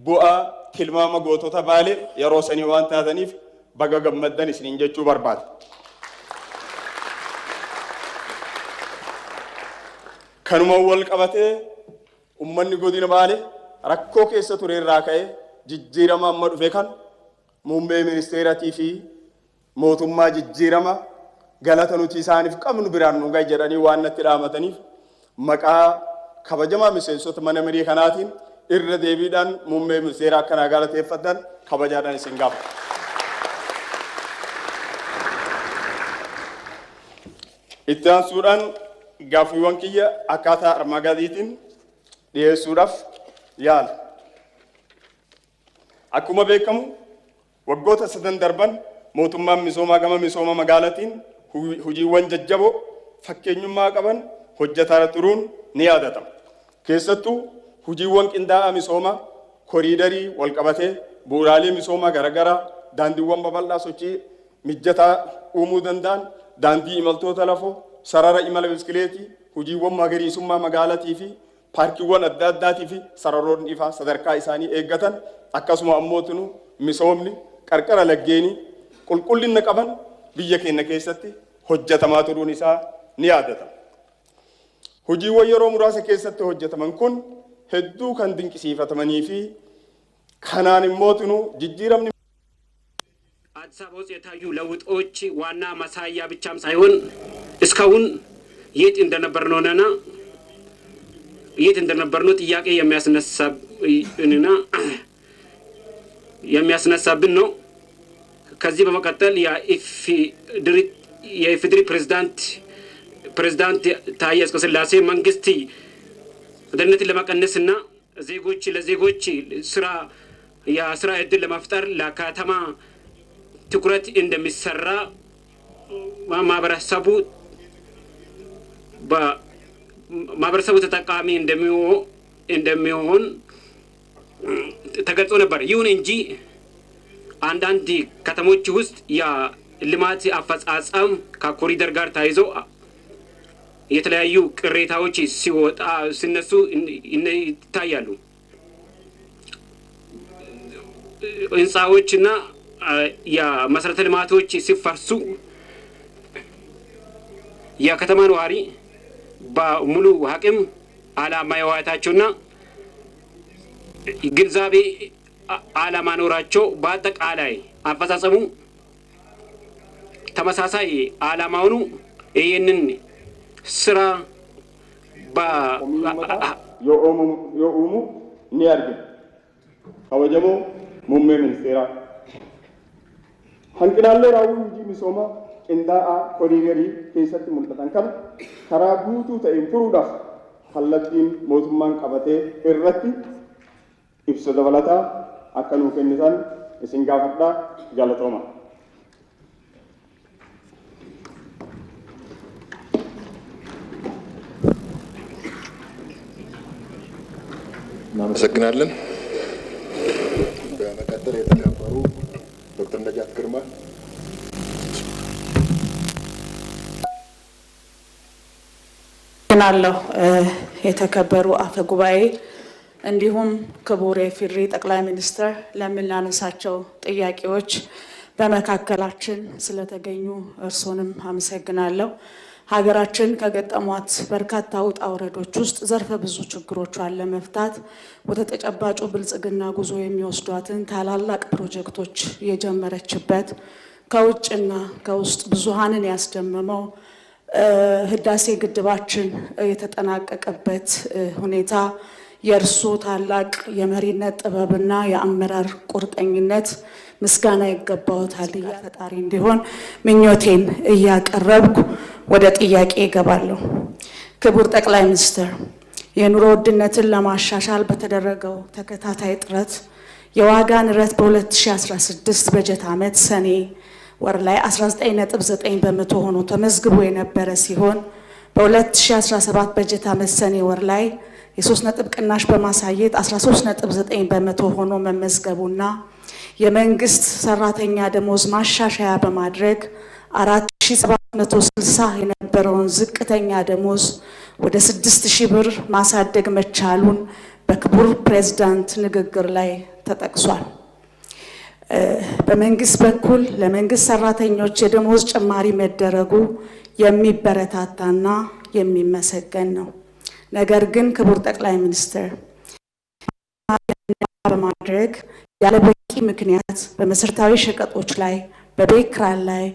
bu'aa tilmaama gootota Baalee yeroo sanii waan taataniif baga gammaddan isiniin jechuu barbaada. Kanuma wal qabatee uummanni godina Baalee rakkoo keessa ture irraa ka'ee jijjiirama amma dhufe kan muummee ministeeratii fi mootummaa jijjiirama galata nuti isaaniif qabnu biraan nu gahe jedhanii waan natti dhaamataniif maqaa kabajamaa miseensota mana marii kanaatiin irra deebiidhaan muummee ministeeraa akkanaa galateeffatan kabajaadhaan isin gaafata. Itti aansuudhaan gaaffiiwwan kiyya akkaataa armaa gadiitiin dhiyeessuudhaaf yaala. Akkuma beekamu waggoota 7 darban mootummaan misoomaa gama misooma magaalatiin hojiiwwan jajjaboo fakkeenyummaa qaban hojjetaa turuun ni yaadatama. Keessattuu hojiiwwan qindaa'aa misoomaa koriidarii walqabatee bu'uuraalee misoomaa garaagaraa daandiiwwan babal'aa sochii mijataa uumuu danda'an daandii imaltoota lafoo sarara imala biskileetii hojiiwwan magariisummaa magaalatii fi paarkiiwwan adda addaatii fi sararoonni ifaa sadarkaa isaanii eeggatan akkasuma ammoo tunu misoomni qarqara laggeenii qulqullina qaban biyya keenya keessatti hojjetamaa turuun isaa ni yaadatama. Hojiiwwan yeroo muraasa keessatti hojjetaman kun hedduu kan dinqisiifatamanii fi kanaan immoo tunu jijjiiramni አዲስ አበባ ውስጥ የታዩ ለውጦች ዋና ማሳያ ብቻም ሳይሆን እስካሁን የት እንደነበርነውና የት እንደነበርነው ጥያቄ የሚያስነሳብን ነው። ከዚህ በመቀጠል የኢፌዴሪ ፕሬዝዳንት ታዬ አጽቀሥላሴ መንግስት ደህንነትን ለመቀነስና ለዜጎች የስራ ዕድል ለመፍጠር ለከተማ ትኩረት እንደሚሰራ ማህበረሰቡ ተጠቃሚ እንደሚሆን ተገልጾ ነበር። ይሁን እንጂ አንዳንድ ከተሞች ውስጥ የልማት አፈጻጸም ከኮሪደር ጋር ተያይዞ የተለያዩ ቅሬታዎች ሲነሱ ይታያሉ። ህንፃዎችና የመሰረተ ልማቶች ሲፈርሱ የከተማ ነዋሪ በሙሉ አቅም አለማየታቸውና ግንዛቤ አለማኖራቸው በአጠቃላይ አፈጻጸሙ ተመሳሳይ አለመሆኑ ይህንን ስራ የኡሙ ኒያርግ ከወጀሞ ሙሜ ሚኒስቴራ hanqinaalee raawwii misoomaa qindaa'aa koriidarii keessatti mul'atan kan karaa guutuu ta'een furuudhaaf kallattiin mootummaan qabatee irratti ibsa dabalataa akka nuu kennitan isin gaafadhaa galatooma. እናመሰግናለን። በመቀጠል የተከበሩ ዶክተር ነጃት ግርማ ናለሁ። የተከበሩ አፈ ጉባኤ እንዲሁም ክቡር የኢፌዴሪ ጠቅላይ ሚኒስትር ለምናነሳቸው ጥያቄዎች በመካከላችን ስለተገኙ እርሶንም አመሰግናለሁ። ሀገራችን ከገጠሟት በርካታ ውጣ ውረዶች ውስጥ ዘርፈ ብዙ ችግሮቿን ለመፍታት ወደ ተጨባጩ ብልጽግና ጉዞ የሚወስዷትን ታላላቅ ፕሮጀክቶች የጀመረችበት ከውጭና ከውስጥ ብዙሃንን ያስደመመው ህዳሴ ግድባችን የተጠናቀቀበት ሁኔታ የእርሱ ታላቅ የመሪነት ጥበብና የአመራር ቁርጠኝነት ምስጋና ይገባዎታል። ፈጣሪ እንዲሆን ምኞቴን እያቀረብኩ ወደ ጥያቄ እገባለሁ። ክቡር ጠቅላይ ሚኒስትር፣ የኑሮ ውድነትን ለማሻሻል በተደረገው ተከታታይ ጥረት የዋጋ ንረት በ2016 በጀት ዓመት ሰኔ ወር ላይ 19.9 በመቶ ሆኖ ተመዝግቦ የነበረ ሲሆን በ2017 በጀት ዓመት ሰኔ ወር ላይ የ3 ነጥብ ቅናሽ በማሳየት 13.9 በመቶ ሆኖ መመዝገቡና የመንግስት ሰራተኛ ደሞዝ ማሻሻያ በማድረግ 4760 የነበረውን ዝቅተኛ ደሞዝ ወደ 6000 ብር ማሳደግ መቻሉን በክቡር ፕሬዝዳንት ንግግር ላይ ተጠቅሷል። በመንግስት በኩል ለመንግስት ሰራተኞች የደሞዝ ጭማሪ መደረጉ የሚበረታታና የሚመሰገን ነው። ነገር ግን ክቡር ጠቅላይ ሚኒስትር በማድረግ ያለ በቂ ምክንያት በመሰረታዊ ሸቀጦች ላይ በቤት ኪራይ ላይ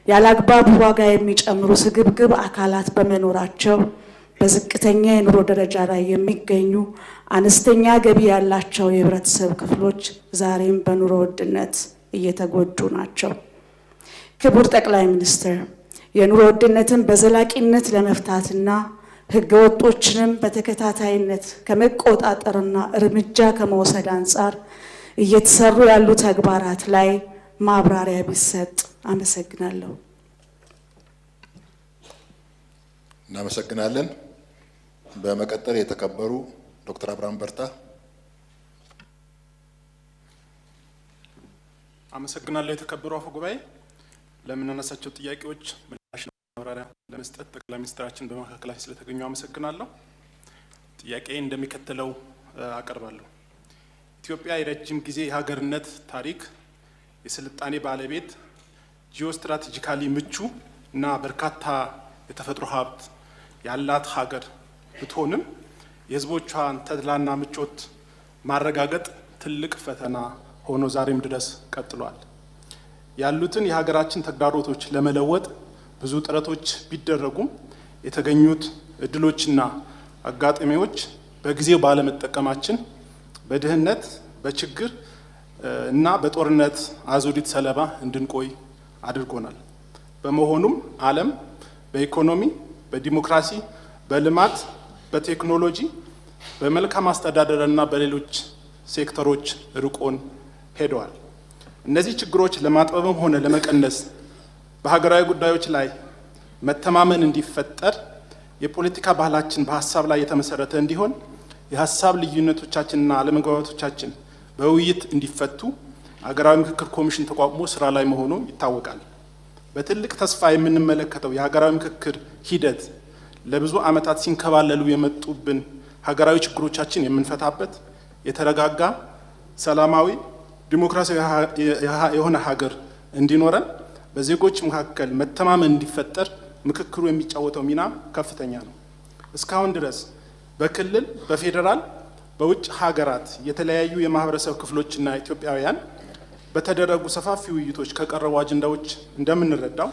ያለ አግባብ ዋጋ የሚጨምሩ ስግብግብ አካላት በመኖራቸው በዝቅተኛ የኑሮ ደረጃ ላይ የሚገኙ አነስተኛ ገቢ ያላቸው የህብረተሰብ ክፍሎች ዛሬም በኑሮ ውድነት እየተጎዱ ናቸው። ክቡር ጠቅላይ ሚኒስትር፣ የኑሮ ውድነትን በዘላቂነት ለመፍታትና ህገ ወጦችንም በተከታታይነት ከመቆጣጠርና እርምጃ ከመውሰድ አንጻር እየተሰሩ ያሉ ተግባራት ላይ ማብራሪያ ቢሰጥ አመሰግናለሁ። እናመሰግናለን። በመቀጠል የተከበሩ ዶክተር አብርሃም በርታ። አመሰግናለሁ። የተከበሩ አፈ ጉባኤ፣ ለምናነሳቸው ጥያቄዎች ምላሽና ማብራሪያ ለመስጠት ጠቅላይ ሚኒስትራችን በመካከላችን ስለተገኙ አመሰግናለሁ። ጥያቄ እንደሚከተለው አቀርባለሁ። ኢትዮጵያ የረጅም ጊዜ የሀገርነት ታሪክ፣ የስልጣኔ ባለቤት፣ ጂኦስትራቴጂካሊ ምቹ እና በርካታ የተፈጥሮ ሀብት ያላት ሀገር ብትሆንም የህዝቦቿን ተድላና ምቾት ማረጋገጥ ትልቅ ፈተና ሆኖ ዛሬም ድረስ ቀጥሏል። ያሉትን የሀገራችን ተግዳሮቶች ለመለወጥ ብዙ ጥረቶች ቢደረጉም የተገኙት እድሎችና አጋጣሚዎች በጊዜው ባለመጠቀማችን በድህነት፣ በችግር እና በጦርነት አዙሪት ሰለባ እንድንቆይ አድርጎናል። በመሆኑም ዓለም በኢኮኖሚ፣ በዲሞክራሲ፣ በልማት፣ በቴክኖሎጂ፣ በመልካም አስተዳደር እና በሌሎች ሴክተሮች ርቆን ሄደዋል። እነዚህ ችግሮች ለማጥበብም ሆነ ለመቀነስ በሀገራዊ ጉዳዮች ላይ መተማመን እንዲፈጠር የፖለቲካ ባህላችን በሀሳብ ላይ የተመሰረተ እንዲሆን የሀሳብ ልዩነቶቻችንና አለመግባባቶቻችን በውይይት እንዲፈቱ ሀገራዊ ምክክር ኮሚሽን ተቋቁሞ ስራ ላይ መሆኑ ይታወቃል። በትልቅ ተስፋ የምንመለከተው የሀገራዊ ምክክር ሂደት ለብዙ ዓመታት ሲንከባለሉ የመጡብን ሀገራዊ ችግሮቻችን የምንፈታበት የተረጋጋ፣ ሰላማዊ፣ ዲሞክራሲያዊ የሆነ ሀገር እንዲኖረን በዜጎች መካከል መተማመን እንዲፈጠር ምክክሩ የሚጫወተው ሚና ከፍተኛ ነው። እስካሁን ድረስ በክልል፣ በፌዴራል፣ በውጭ ሀገራት የተለያዩ የማህበረሰብ ክፍሎችና ኢትዮጵያውያን በተደረጉ ሰፋፊ ውይይቶች ከቀረቡ አጀንዳዎች እንደምንረዳው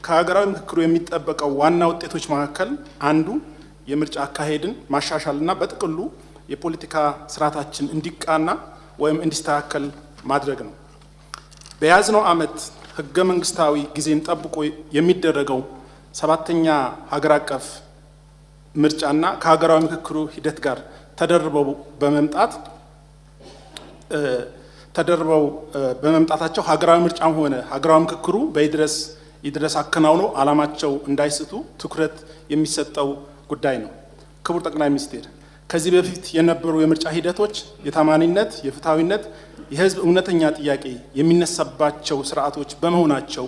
ከሀገራዊ ምክክሩ የሚጠበቀው ዋና ውጤቶች መካከል አንዱ የምርጫ አካሄድን ማሻሻልና በጥቅሉ የፖለቲካ ስርዓታችን እንዲቃና ወይም እንዲስተካከል ማድረግ ነው። በያዝነው ዓመት ህገ መንግስታዊ ጊዜን ጠብቆ የሚደረገው 7ኛ ሀገር አቀፍ ምርጫና ከሀገራዊ ምክክሩ ሂደት ጋር ተደርበው በመምጣታቸው ሀገራዊ ምርጫም ሆነ ሀገራዊ ምክክሩ ይድረስ አከናውኖ ዓላማቸው እንዳይስቱ ትኩረት የሚሰጠው ጉዳይ ነው። ክቡር ጠቅላይ ሚኒስትር፣ ከዚህ በፊት የነበሩ የምርጫ ሂደቶች የታማኒነት፣ የፍትሐዊነት፣ የህዝብ እውነተኛ ጥያቄ የሚነሳባቸው ስርዓቶች በመሆናቸው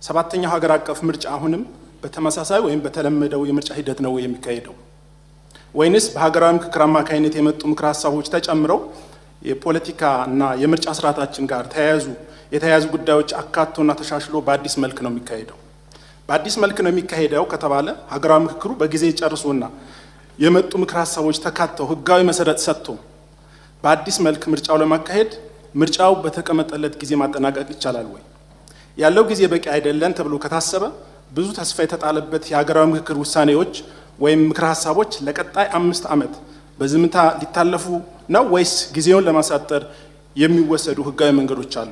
7ኛው ሀገር አቀፍ ምርጫ አሁንም በተመሳሳይ ወይም በተለመደው የምርጫ ሂደት ነው የሚካሄደው ወይንስ በሀገራዊ ምክክር አማካይነት የመጡ ምክር ሀሳቦች ተጨምረው የፖለቲካ እና የምርጫ ስርዓታችን ጋር ተያያዙ የተያያዙ ጉዳዮች አካቶና ተሻሽሎ በአዲስ መልክ ነው የሚካሄደው። በአዲስ መልክ ነው የሚካሄደው ከተባለ ሀገራዊ ምክክሩ በጊዜ ጨርሶና የመጡ ምክር ሀሳቦች ተካተው ህጋዊ መሰረት ሰጥቶ በአዲስ መልክ ምርጫው ለማካሄድ ምርጫው በተቀመጠለት ጊዜ ማጠናቀቅ ይቻላል ወይ? ያለው ጊዜ በቂ አይደለም ተብሎ ከታሰበ ብዙ ተስፋ የተጣለበት የሀገራዊ ምክክር ውሳኔዎች ወይም ምክር ሀሳቦች ለቀጣይ 5 ዓመት በዝምታ ሊታለፉ ነው ወይስ ጊዜውን ለማሳጠር የሚወሰዱ ህጋዊ መንገዶች አሉ?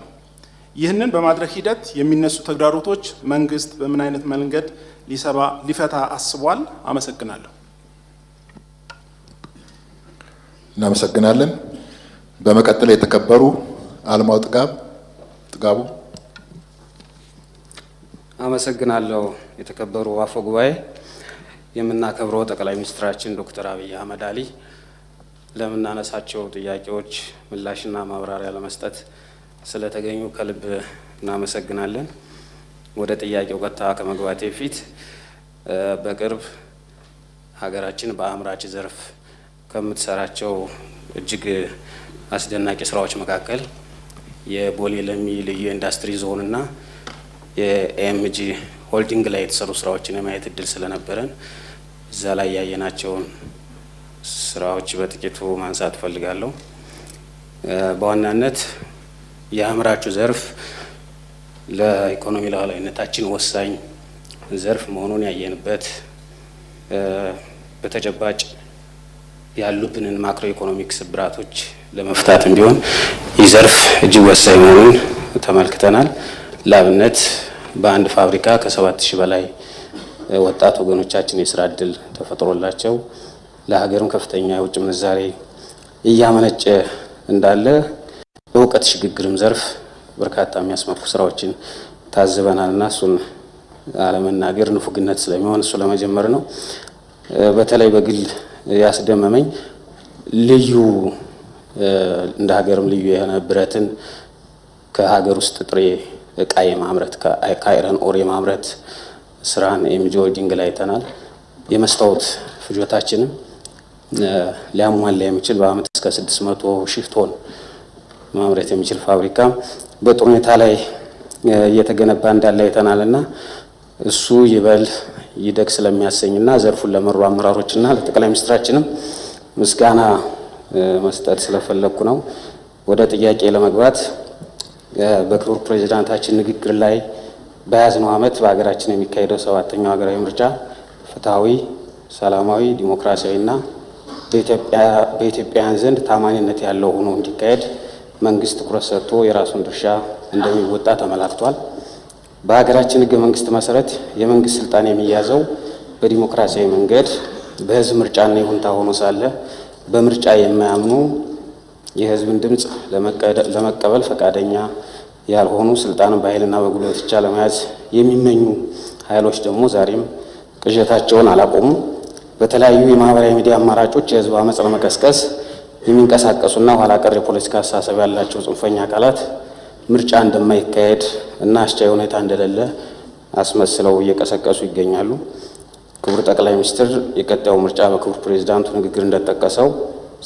ይህንን በማድረግ ሂደት የሚነሱ ተግዳሮቶች መንግስት በምን አይነት መንገድ ሊፈታ አስቧል? አመሰግናለሁ። እናመሰግናለን። በመቀጠል የተከበሩ አልማው ጥጋቡ። አመሰግናለሁ። የተከበሩ አፈ ጉባኤ፣ የምናከብረው ጠቅላይ ሚኒስትራችን ዶክተር አብይ አህመድ አሊ ለምናነሳቸው ጥያቄዎች ምላሽና ማብራሪያ ለመስጠት ስለተገኙ ከልብ እናመሰግናለን። ወደ ጥያቄው ቀጥታ ከመግባቴ በፊት በቅርብ ሀገራችን በአምራች ዘርፍ ከምትሰራቸው እጅግ አስደናቂ ስራዎች መካከል የቦሌ ለሚ ልዩ ኢንዱስትሪ ዞን እና የኤምጂ ሆልዲንግ ላይ የተሰሩ ስራዎችን የማየት እድል ስለነበረን እዛ ላይ ያየናቸውን ስራዎች በጥቂቱ ማንሳት ፈልጋለሁ። በዋናነት የአምራቹ ዘርፍ ለኢኮኖሚ ሉዓላዊነታችን ወሳኝ ዘርፍ መሆኑን ያየንበት፣ በተጨባጭ ያሉብንን ማክሮ ኢኮኖሚክ ስብራቶች ለመፍታት እንዲሆን ይህ ዘርፍ እጅግ ወሳኝ መሆኑን ተመልክተናል። ለአብነት በአንድ ፋብሪካ ከ7000 በላይ ወጣት ወገኖቻችን የስራ እድል ተፈጥሮላቸው ለሀገርም ከፍተኛ የውጭ ምንዛሬ እያመነጨ እንዳለ፣ በእውቀት ሽግግርም ዘርፍ በርካታ የሚያስመኩ ስራዎችን ታዝበናልና እሱን አለመናገር ንፉግነት ስለሚሆን እሱ ለመጀመር ነው። በተለይ በግል ያስደመመኝ ልዩ እንደ ሀገርም ልዩ የሆነ ብረትን ከሀገር ውስጥ ጥሬ እቃ የማምረት ከአይረን ኦር የማምረት ስራን ኤምጂ ሆልዲንግ ላይ አይተናል። የመስታወት ፍጆታችንም ሊያሟላ የሚችል በአመት እስከ 600,000 ቶን ማምረት የሚችል ፋብሪካ በጥሩ ሁኔታ ላይ እየተገነባ እንዳለ አይተናልና እሱ ይበል ይደግ ስለሚያሰኝና ዘርፉን ለመሩ አመራሮችና ለጠቅላይ ሚኒስትራችንም ምስጋና መስጠት ስለፈለኩ ነው። ወደ ጥያቄ ለመግባት በክቡር ፕሬዚዳንታችን ንግግር ላይ በያዝነው ዓመት በሀገራችን የሚካሄደው 7ኛው ሀገራዊ ምርጫ ፍትሃዊ፣ ሰላማዊ፣ ዲሞክራሲያዊና በኢትዮጵያውያን ዘንድ ታማኝነት ያለው ሆኖ እንዲካሄድ መንግስት ትኩረት ሰጥቶ የራሱን ድርሻ እንደሚወጣ ተመላክቷል። በሀገራችን ህገ መንግስት መሰረት የመንግስት ስልጣን የሚያዘው በዲሞክራሲያዊ መንገድ በህዝብ ምርጫና ይሁንታ ሆኖ ሳለ በምርጫ የማያምኑ የህዝብን ድምጽ ለመቀበል ፈቃደኛ ያልሆኑ ስልጣንን በኃይልና በጉልበት ብቻ ለመያዝ የሚመኙ ኃይሎች ደግሞ ዛሬም ቅዠታቸውን አላቆሙም። በተለያዩ የማህበራዊ ሚዲያ አማራጮች የህዝብ አመጽ ለመቀስቀስ የሚንቀሳቀሱና ኋላ ቀር የፖለቲካ አስተሳሰብ ያላቸው ጽንፈኛ አካላት ምርጫ እንደማይካሄድ እና አስቻይ ሁኔታ እንደሌለ አስመስለው እየቀሰቀሱ ይገኛሉ። ክቡር ጠቅላይ ሚኒስትር፣ የቀጣዩ ምርጫ በክቡር ፕሬዚዳንቱ ንግግር እንደተጠቀሰው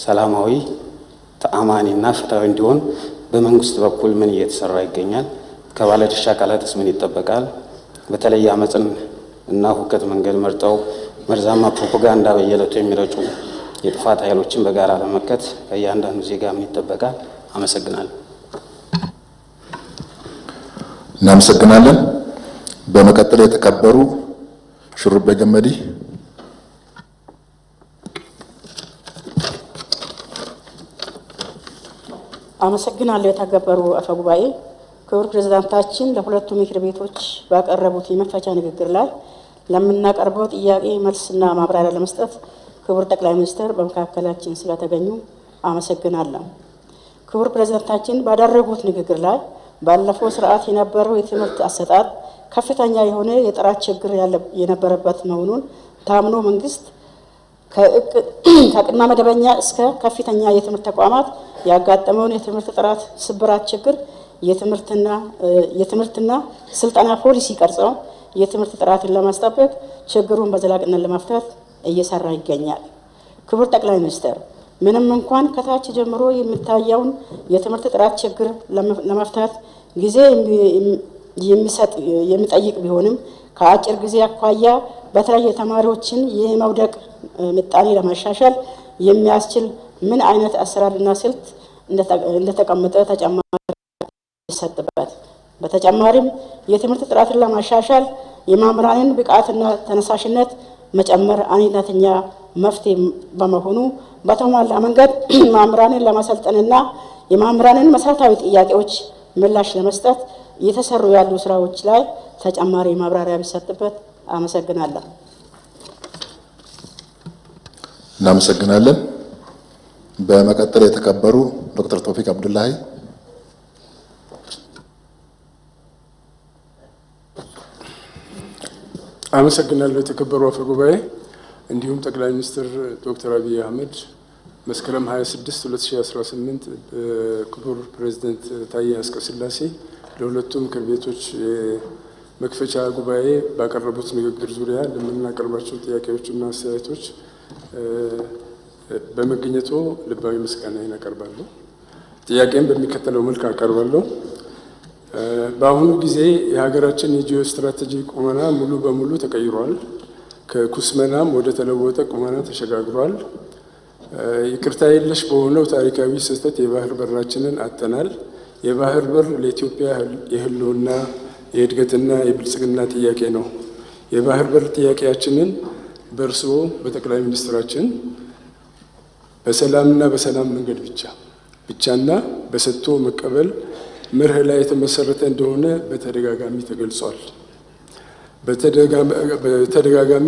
ሰላማዊ፣ ተአማኒና ፍትሃዊ እንዲሆን በመንግስት በኩል ምን እየተሰራ ይገኛል? ከባለድርሻ አካላትስ ምን ይጠበቃል? በተለይ አመጽን እና ሁከት መንገድ መርጠው መርዛማ ፕሮፓጋንዳ በየዕለቱ የሚረጩ የጥፋት ኃይሎችን በጋራ ለመመከት ከእያንዳንዱ ዜጋ ምን ይጠበቃል? አመሰግናለሁ። እናመሰግናለን። በመቀጠል የተከበሩ ሹሩቤ ገመዲ። አመሰግናለሁ። የተከበሩ አፈ ጉባኤ፣ ክቡር ፕሬዝዳንታችን ለሁለቱ ምክር ቤቶች ባቀረቡት የመክፈቻ ንግግር ላይ ለምናቀርበው ጥያቄ መልስና ማብራሪያ ለመስጠት ክቡር ጠቅላይ ሚኒስትር በመካከላችን ስለተገኙ አመሰግናለሁ። ክቡር ፕሬዝዳንታችን ባደረጉት ንግግር ላይ ባለፈው ስርዓት የነበረው የትምህርት አሰጣጥ ከፍተኛ የሆነ የጥራት ችግር የነበረበት መሆኑን ታምኖ መንግስት ከቅድመ መደበኛ እስከ ከፍተኛ የትምህርት ተቋማት ያጋጠመውን የትምህርት ጥራት ስብራት ችግር የትምህርትና ስልጠና ፖሊሲ ቀርጸው የትምህርት ጥራትን ለማስጠበቅ ችግሩን በዘላቂነት ለመፍታት እየሰራ ይገኛል። ክቡር ጠቅላይ ሚኒስትር፣ ምንም እንኳን ከታች ጀምሮ የሚታየውን የትምህርት ጥራት ችግር ለመፍታት ጊዜ የሚጠይቅ ቢሆንም ከአጭር ጊዜ አኳያ በተለይ የተማሪዎችን የመውደቅ ምጣኔ ለማሻሻል የሚያስችል ምን አይነት አሰራርና ስልት እንደተቀመጠ ተጨማሪ ይሰጥበት። በተጨማሪም የትምህርት ጥራትን ለማሻሻል የመምህራንን ብቃትና ተነሳሽነት መጨመር አይነተኛ መፍትሄ በመሆኑ በተሟላ መንገድ መምህራንን ለማሰልጠንና የመምህራንን መሰረታዊ ጥያቄዎች ምላሽ ለመስጠት እየተሰሩ ያሉ ስራዎች ላይ ተጨማሪ ማብራሪያ ቢሰጥበት። አመሰግናለሁ። እናመሰግናለን። በመቀጠል የተከበሩ ዶክተር ቶፊቅ አብዱላሂ። አመሰግናለሁ። የተከበሩ አፈ ጉባኤ እንዲሁም ጠቅላይ ሚኒስትር ዶክተር አብይ አህመድ መስከረም 26 2018 ክቡር ፕሬዝዳንት ታዬ አጽቀሥላሴ ለሁለቱ ምክር ቤቶች መክፈቻ ጉባኤ ባቀረቡት ንግግር ዙሪያ ለምናቀርባቸው ጥያቄዎችና አስተያየቶች በመገኘቱ ልባዊ ምስጋናዬን አቀርባለሁ። ጥያቄን በሚከተለው መልክ አቀርባለሁ። በአሁኑ ጊዜ የሀገራችን የጂኦ ስትራቴጂ ቁመና ሙሉ በሙሉ ተቀይሯል። ከኩስመናም ወደ ተለወጠ ቁመና ተሸጋግሯል። ይቅርታ የለሽ በሆነው ታሪካዊ ስህተት የባህር በራችንን አጥተናል። የባህር በር ለኢትዮጵያ የህልውና የእድገትና የብልጽግና ጥያቄ ነው። የባህር በር ጥያቄያችንን በእርስዎ በጠቅላይ ሚኒስትራችን በሰላምና በሰላም መንገድ ብቻና በሰጥቶ መቀበል መርህ ላይ የተመሰረተ እንደሆነ በተደጋጋሚ ተገልጿል። በተደጋጋሚ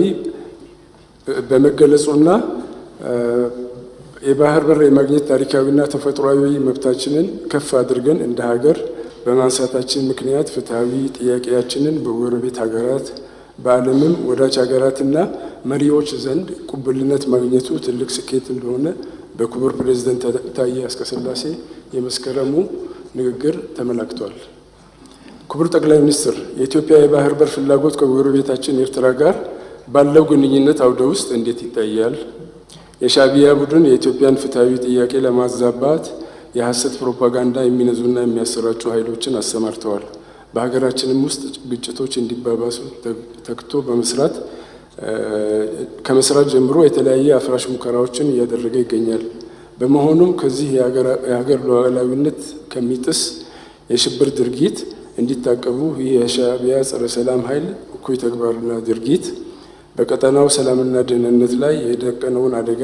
በመገለጹና የባህር በር የማግኘት ታሪካዊና ተፈጥሯዊ መብታችንን ከፍ አድርገን እንደ ሀገር በማንሳታችን ምክንያት ፍትሐዊ ጥያቄያችንን በጎረቤት ሀገራት በዓለምም ወዳጅ ሀገራትና መሪዎች ዘንድ ቅቡልነት ማግኘቱ ትልቅ ስኬት እንደሆነ በክቡር ፕሬዝዳንት ታዬ አጽቀሥላሴ የመስከረሙ ንግግር ተመላክቷል። ክቡር ጠቅላይ ሚኒስትር፣ የኢትዮጵያ የባህር በር ፍላጎት ከጎረቤታችን ኤርትራ ጋር ባለው ግንኙነት አውደ ውስጥ እንዴት ይታያል? የሻዕቢያ ቡድን የኢትዮጵያን ፍትሐዊ ጥያቄ ለማዛባት የሐሰት ፕሮፓጋንዳ የሚነዙና የሚያሰራጩ ኃይሎችን አሰማርተዋል። በሀገራችንም ውስጥ ግጭቶች እንዲባባሱ ተግቶ ከመስራት ጀምሮ የተለያየ አፍራሽ ሙከራዎችን እያደረገ ይገኛል። በመሆኑም ከዚህ የሀገር ሉዓላዊነት ከሚጥስ የሽብር ድርጊት እንዲታቀቡ ይህ የሻዕቢያ ጸረ ሰላም ኃይል እኩይ ተግባርና ድርጊት በቀጠናው ሰላምና ደህንነት ላይ የደቀነውን አደጋ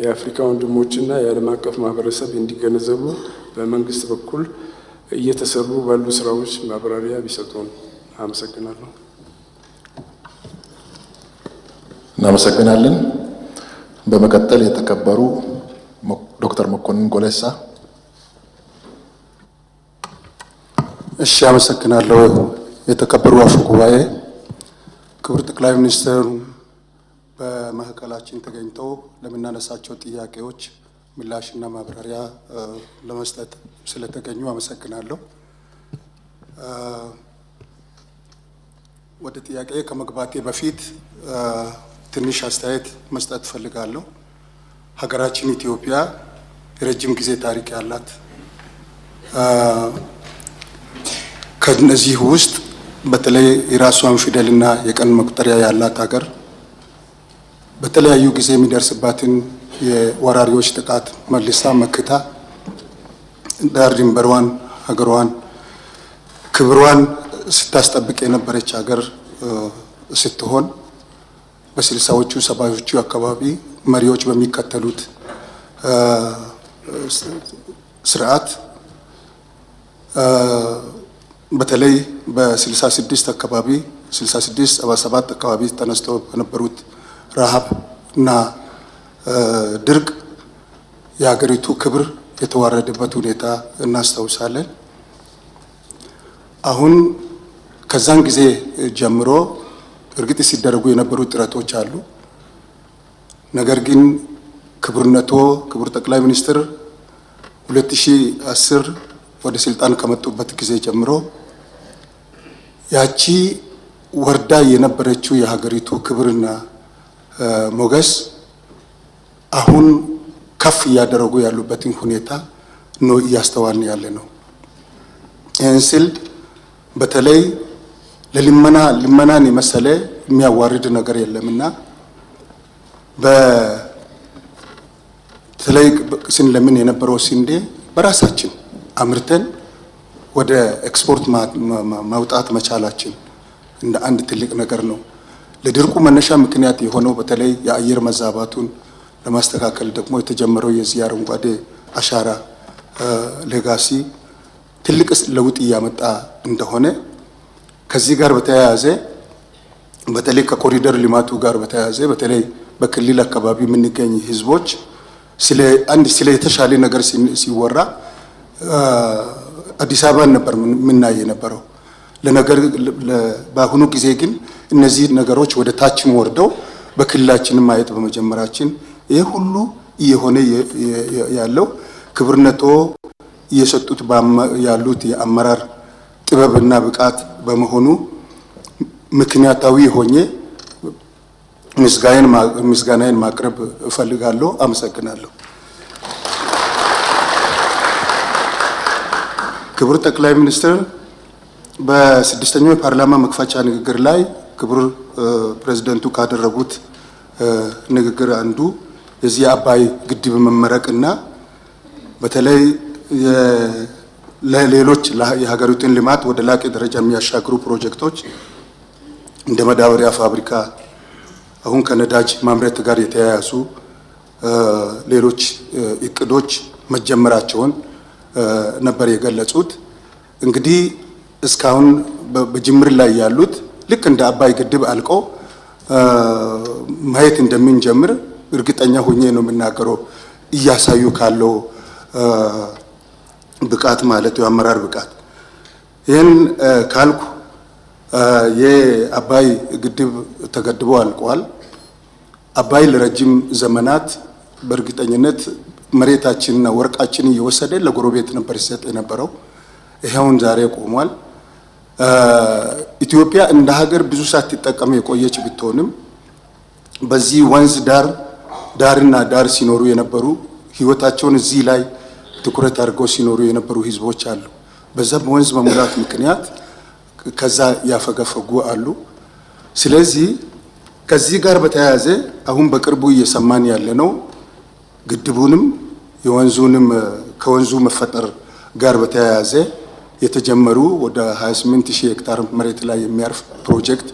የአፍሪካ ወንድሞችና የዓለም አቀፍ ማህበረሰብ እንዲገነዘቡ በመንግስት በኩል እየተሰሩ ባሉ ስራዎች ማብራሪያ ቢሰጡን። አመሰግናለሁ። እናመሰግናለን። በመቀጠል የተከበሩ ዶክተር መኮንን ጎሌሳ። እሺ፣ አመሰግናለሁ። የተከበሩ አፈ ጉባኤ፣ ክቡር ጠቅላይ ሚኒስትር በማዕከላችን ተገኝተው ለምናነሳቸው ጥያቄዎች ምላሽና ማብራሪያ ለመስጠት ስለተገኙ አመሰግናለሁ። ወደ ጥያቄ ከመግባቴ በፊት ትንሽ አስተያየት መስጠት እፈልጋለሁ። ሀገራችን ኢትዮጵያ የረጅም ጊዜ ታሪክ ያላት፣ ከነዚህ ውስጥ በተለይ የራሷን ፊደልና የቀን መቁጠሪያ ያላት ሀገር በተለያዩ ጊዜ የሚደርስባትን የወራሪዎች ጥቃት መልሳ መክታ ዳር ድንበሯን ሀገሯን ክብሯን ስታስጠብቅ የነበረች ሀገር ስትሆን በስልሳዎቹ ሰባዎቹ አካባቢ መሪዎች በሚከተሉት ስርዓት በተለይ በ66 አካባቢ 66 77 አካባቢ ተነስተው በነበሩት ረሃብ እና ድርቅ የሀገሪቱ ክብር የተዋረደበት ሁኔታ እናስታውሳለን። አሁን ከዛን ጊዜ ጀምሮ እርግጥ ሲደረጉ የነበሩ ጥረቶች አሉ። ነገር ግን ክቡርነቶ ክቡር ጠቅላይ ሚኒስትር 2010 ወደ ስልጣን ከመጡበት ጊዜ ጀምሮ ያቺ ወርዳ የነበረችው የሀገሪቱ ክብርና ሞገስ አሁን ከፍ እያደረጉ ያሉበትን ሁኔታ ነው እያስተዋልን ያለ ነው። ይህን ስል በተለይ ልመናን የመሰለ የሚያዋርድ ነገር የለምና በተለይ ስንለምን የነበረው ስንዴ በራሳችን አምርተን ወደ ኤክስፖርት ማውጣት መቻላችን እንደ አንድ ትልቅ ነገር ነው። ለድርቁ መነሻ ምክንያት የሆነው በተለይ የአየር መዛባቱን ለማስተካከል ደግሞ የተጀመረው የዚህ አረንጓዴ አሻራ ሌጋሲ ትልቅ ለውጥ እያመጣ እንደሆነ ከዚህ ጋር በተያያዘ በተለይ ከኮሪደር ልማቱ ጋር በተያያዘ በተለይ በክልል አካባቢ የምንገኝ ህዝቦች ስለ የተሻለ ነገር ሲወራ አዲስ አበባን ነበር የምናይ የነበረው። ለነገር በአሁኑ ጊዜ ግን እነዚህ ነገሮች ወደ ታችም ወርደው በክልላችን ማየት በመጀመራችን ይህ ሁሉ እየሆነ ያለው ክብርነቶ እየሰጡት ያሉት የአመራር ጥበብና ብቃት በመሆኑ ምክንያታዊ ሆኜ ምስጋናዬን ማቅረብ እፈልጋለሁ። አመሰግናለሁ። ክቡር ጠቅላይ ሚኒስትር በስድስተኛው የፓርላማ መክፈቻ ንግግር ላይ ክቡር ፕሬዝዳንቱ ካደረጉት ንግግር አንዱ የዚህ አባይ ግድብ መመረቅና በተለይ ለሌሎች የሀገሪቱን ልማት ወደ ላቀ ደረጃ የሚያሻግሩ ፕሮጀክቶች እንደ ማዳበሪያ ፋብሪካ አሁን ከነዳጅ ማምረት ጋር የተያያዙ ሌሎች እቅዶች መጀመራቸውን ነበር የገለጹት። እንግዲህ እስካሁን በጅምር ላይ ያሉት ልክ እንደ አባይ ግድብ አልቆ ማየት እንደምንጀምር እርግጠኛ ሆኜ ነው የምናገረው። እያሳዩ ካለው ብቃት ማለት የአመራር ብቃት ይህን ካልኩ የአባይ ግድብ ተገድቦ አልቋል። አባይ ለረጅም ዘመናት በእርግጠኝነት መሬታችንና ወርቃችን እየወሰደ ለጎረቤት ነበር ሲሰጥ የነበረው። ይሄውን ዛሬ ቆሟል። ኢትዮጵያ እንደ ሀገር ብዙ ሳትጠቀም የቆየች ብትሆንም በዚህ ወንዝ ዳርና ዳር ሲኖሩ የነበሩ ህይወታቸውን እዚህ ላይ ትኩረት አድርገው ሲኖሩ የነበሩ ህዝቦች አሉ። በዛ በወንዝ መሙላት ምክንያት ከዛ ያፈገፈጉ አሉ። ስለዚህ ከዚህ ጋር በተያያዘ አሁን በቅርቡ እየሰማን ያለነው ግድቡንም የወንዙንም ከወንዙ መፈጠር ጋር በተያያዘ የተጀመሩ ወደ 28000 ሄክታር መሬት ላይ የሚያርፍ ፕሮጀክት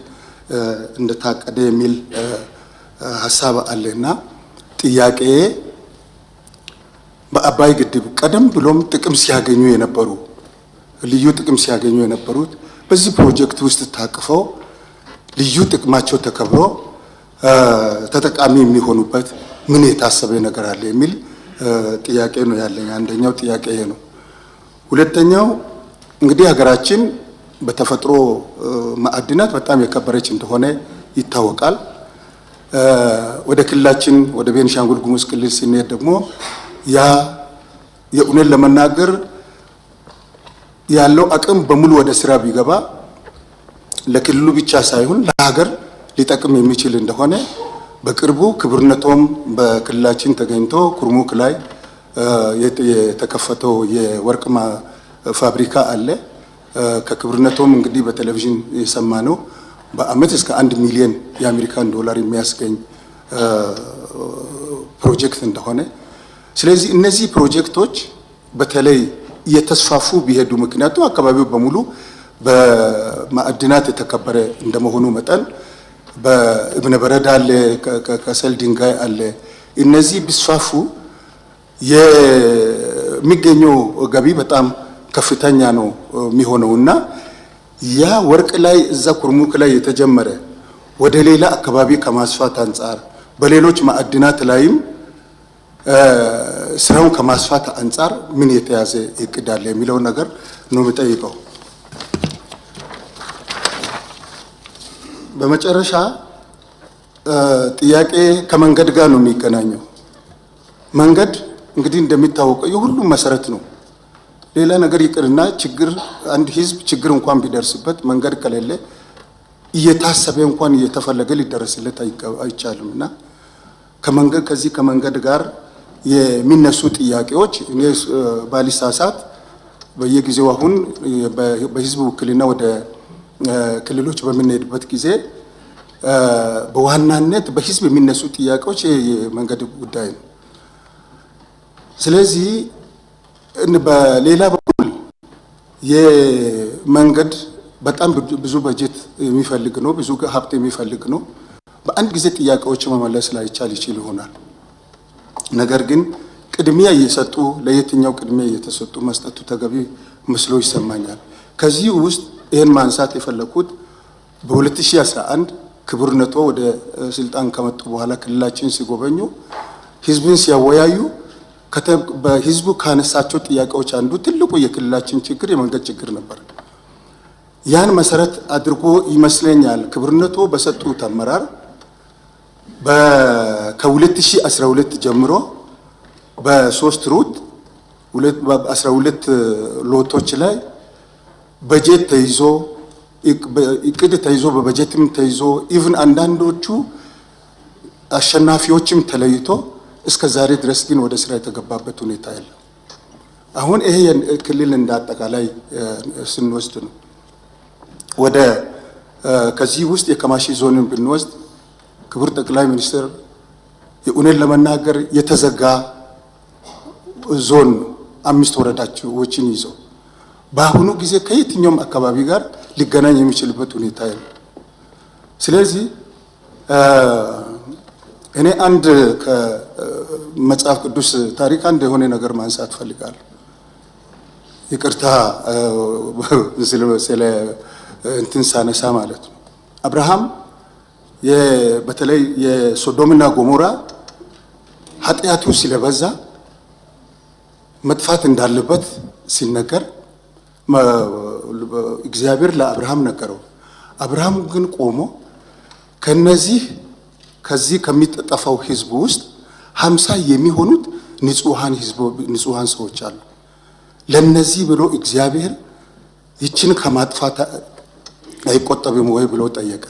እንደታቀደ የሚል ሀሳብ አለና ጥያቄ በአባይ ግድብ ቀደም ብሎም ጥቅም ሲያገኙ የነበሩ ልዩ ጥቅም ሲያገኙ የነበሩት በዚህ ፕሮጀክት ውስጥ ታቅፈው ልዩ ጥቅማቸው ተከብሮ ተጠቃሚ የሚሆኑበት ምን የታሰበ ነገር አለ የሚል ጥያቄ ነው ያለኝ። አንደኛው ጥያቄ ይሄ ነው። ሁለተኛው እንግዲህ ሀገራችን በተፈጥሮ ማዕድናት በጣም የከበረች እንደሆነ ይታወቃል። ወደ ክልላችን ወደ ቤንሻንጉል ጉሙዝ ክልል ስንሄድ ደግሞ ያ የእውነት ለመናገር ያለው አቅም በሙሉ ወደ ስራ ቢገባ ለክልሉ ብቻ ሳይሆን ለሀገር ሊጠቅም የሚችል እንደሆነ በቅርቡ ክብርነቶም በክልላችን ተገኝቶ ኩርሙክ ላይ የተከፈተው የወርቅ ፋብሪካ አለ። ከክብርነቶም እንግዲህ በቴሌቪዥን የሰማነው በአመት እስከ 1 ሚሊዮን የአሜሪካን ዶላር የሚያስገኝ ፕሮጀክት እንደሆነ፣ ስለዚህ እነዚህ ፕሮጀክቶች በተለይ እየተስፋፉ ቢሄዱ ምክንያቱ አካባቢው በሙሉ በማዕድናት የተከበረ እንደመሆኑ መጠን በእብነ በረድ አለ፣ ከሰል ድንጋይ አለ። እነዚህ ቢስፋፉ የሚገኘው ገቢ በጣም ከፍተኛ ነው የሚሆነውና ያ ወርቅ ላይ እዛ ኩርሙክ ላይ የተጀመረ ወደ ሌላ አካባቢ ከማስፋት አንጻር በሌሎች ማዕድናት ላይም ስራውን ከማስፋት አንጻር ምን የተያዘ እቅድ አለ የሚለው ነገር ነው የምጠይቀው። በመጨረሻ ጥያቄ ከመንገድ ጋር ነው የሚገናኘው። መንገድ እንግዲህ እንደሚታወቀው የሁሉም መሰረት ነው። ሌላ ነገር ይቅርና አንድ ህዝብ ችግር እንኳን ቢደርስበት መንገድ ከሌለ እየታሰበ እንኳን እየተፈለገ ሊደረስለት አይቻልምና ከመንገድ ጋር የሚነሱ ጥያቄዎች እኔ ባልሳሳት በየጊዜው አሁን በህዝብ ውክልና ወደ ክልሎች በምንሄድበት ጊዜ በዋናነት በህዝብ የሚነሱ ጥያቄዎች የመንገድ ጉዳይ ነው። ስለዚህ በሌላ በኩል የመንገድ በጣም ብዙ በጀት የሚፈልግ ነው፣ ብዙ ሀብት የሚፈልግ ነው። በአንድ ጊዜ ጥያቄዎች መመለስ ላይቻል ይችል ይሆናል። ነገር ግን ቅድሚያ እየሰጡ ለየትኛው ቅድሚያ እየተሰጡ መስጠቱ ተገቢ መስሎ ይሰማኛል። ከዚህ ውስጥ ይህን ማንሳት የፈለኩት በ2011 ክቡርነቶ ወደ ስልጣን ከመጡ በኋላ ክልላችን ሲጎበኙ ህዝብን ሲያወያዩ በህዝቡ ካነሳቸው ጥያቄዎች አንዱ ትልቁ የክልላችን ችግር የመንገድ ችግር ነበር። ያን መሰረት አድርጎ ይመስለኛል ክቡርነቶ በሰጡት አመራር ከ2012 ጀምሮ በ3 ሩት 12 ሎቶች ላይ በጀት ተይዞ እቅድ ተይዞ በበጀትም ተይዞ ኢቭን አንዳንዶቹ አሸናፊዎችም ተለይቶ እስከ ዛሬ ድረስ ግን ወደ ስራ የተገባበት ሁኔታ የለም። አሁን ይሄ ክልል እንዳጠቃላይ ስንወስድ ነው። ወደ ከዚህ ውስጥ የከማሺ ዞንን ብንወስድ ክቡር ጠቅላይ ሚኒስትር የእውነት ለመናገር የተዘጋ ዞን 5 ወረዳዎችን ይዞ በአሁኑ ጊዜ ከየትኛውም አካባቢ ጋር ሊገናኝ የሚችልበት ሁኔታ የለም። ስለዚህ እኔ አንድ ከመጽሐፍ ቅዱስ ታሪክ አንድ የሆነ ነገር ማንሳት ፈልጋለሁ። ይቅርታ ስለ እንትን ሳነሳ ማለት ነው። አብርሃም በተለይ የሶዶምና ጎሞራ ኃጢአቱ ስለበዛ መጥፋት እንዳለበት ሲነገር እግዚአብሔር ለአብርሃም ነገረው። አብርሃም ግን ቆሞ ከዚህ ከሚጠፋው ህዝብ ውስጥ 50 የሚሆኑት ንጹሃን ሰዎች አሉ። ለነዚህ ብሎ እግዚአብሔር ይችን ከማጥፋት አይቆጠብም ወይ ብሎ ጠየቀ።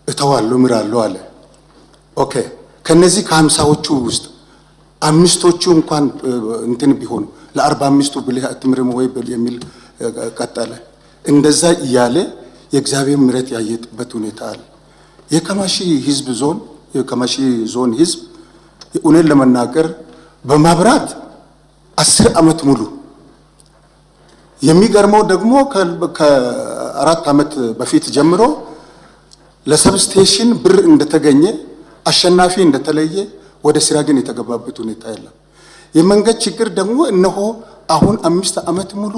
እተዋለሁ ምራለሁ አለ። ኦኬ ከነዚህ ከ50ዎቹ ውስጥ 5ቶቹ እንኳን እንትን ቢሆኑ ለ45ቱ ብለህ አትምርም ወይ የሚል ቀጠለ። እንደዛ እያለ የእግዚአብሔር ምሕረት ያየጥበት ሁኔታ አለ። የከማሺ ዞን ህዝብ የእውነት ለመናገር በማብራት 10 ዓመት ሙሉ የሚገርመው ደግሞ ከ4 ዓመት በፊት ጀምሮ ለሰብስቴሽን ብር እንደተገኘ አሸናፊ እንደተለየ ወደ ስራ ግን የተገባበት ሁኔታ የለም። የመንገድ ችግር ደግሞ እነሆ አሁን 5 ዓመት ሙሉ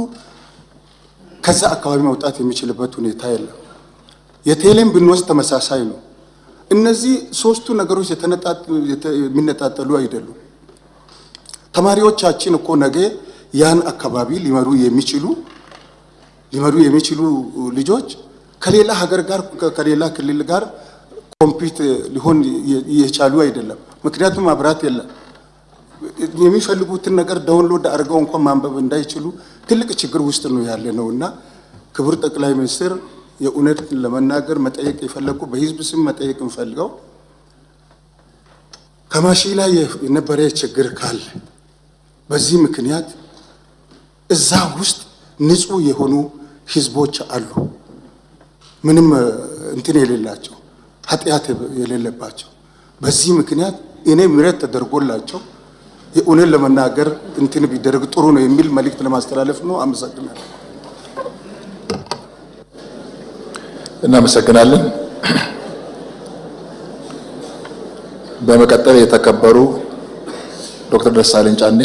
ከዛ አካባቢ መውጣት የሚችልበት ሁኔታ የለም። የቴሌም ብንወስድ ተመሳሳይ ነው። እነዚህ 3ቱ ነገሮች የሚነጣጠሉ አይደሉም። ተማሪዎቻችን እኮ ነገ ያን አካባቢ ሊመሩ የሚችሉ ልጆች ከሌላ ሀገር ጋር ከሌላ ክልል ጋር ኮምፒት ሊሆን የቻሉ አይደለም። ምክንያቱም መብራት የለም። የሚፈልጉትን ነገር ዳውንሎድ አድርገው እንኳን ማንበብ እንዳይችሉ ትልቅ ችግር ውስጥ ነው ያለ ነውና ክቡር ጠቅላይ ሚኒስትር የእውነት ለመናገር መጠየቅ የፈለኩ በህዝብ ስም መጠየቅ እንፈልገው ከማሺ ላይ የነበረ ችግር ካለ በዚህ ምክንያት እዛ ውስጥ ንጹህ የሆኑ ህዝቦች አሉ፣ ምንም እንትን የሌላቸው ኃጢአት የሌለባቸው። በዚህ ምክንያት እኔ ምሕረት ተደርጎላቸው የእውነት ለመናገር እንትን ቢደረግ ጥሩ ነው የሚል መልእክት ለማስተላለፍ ነው። አመሰግናለሁ። እናመሰግናለን። በመቀጠል የተከበሩ ዶክተር ደሳለኝ ጫኔ።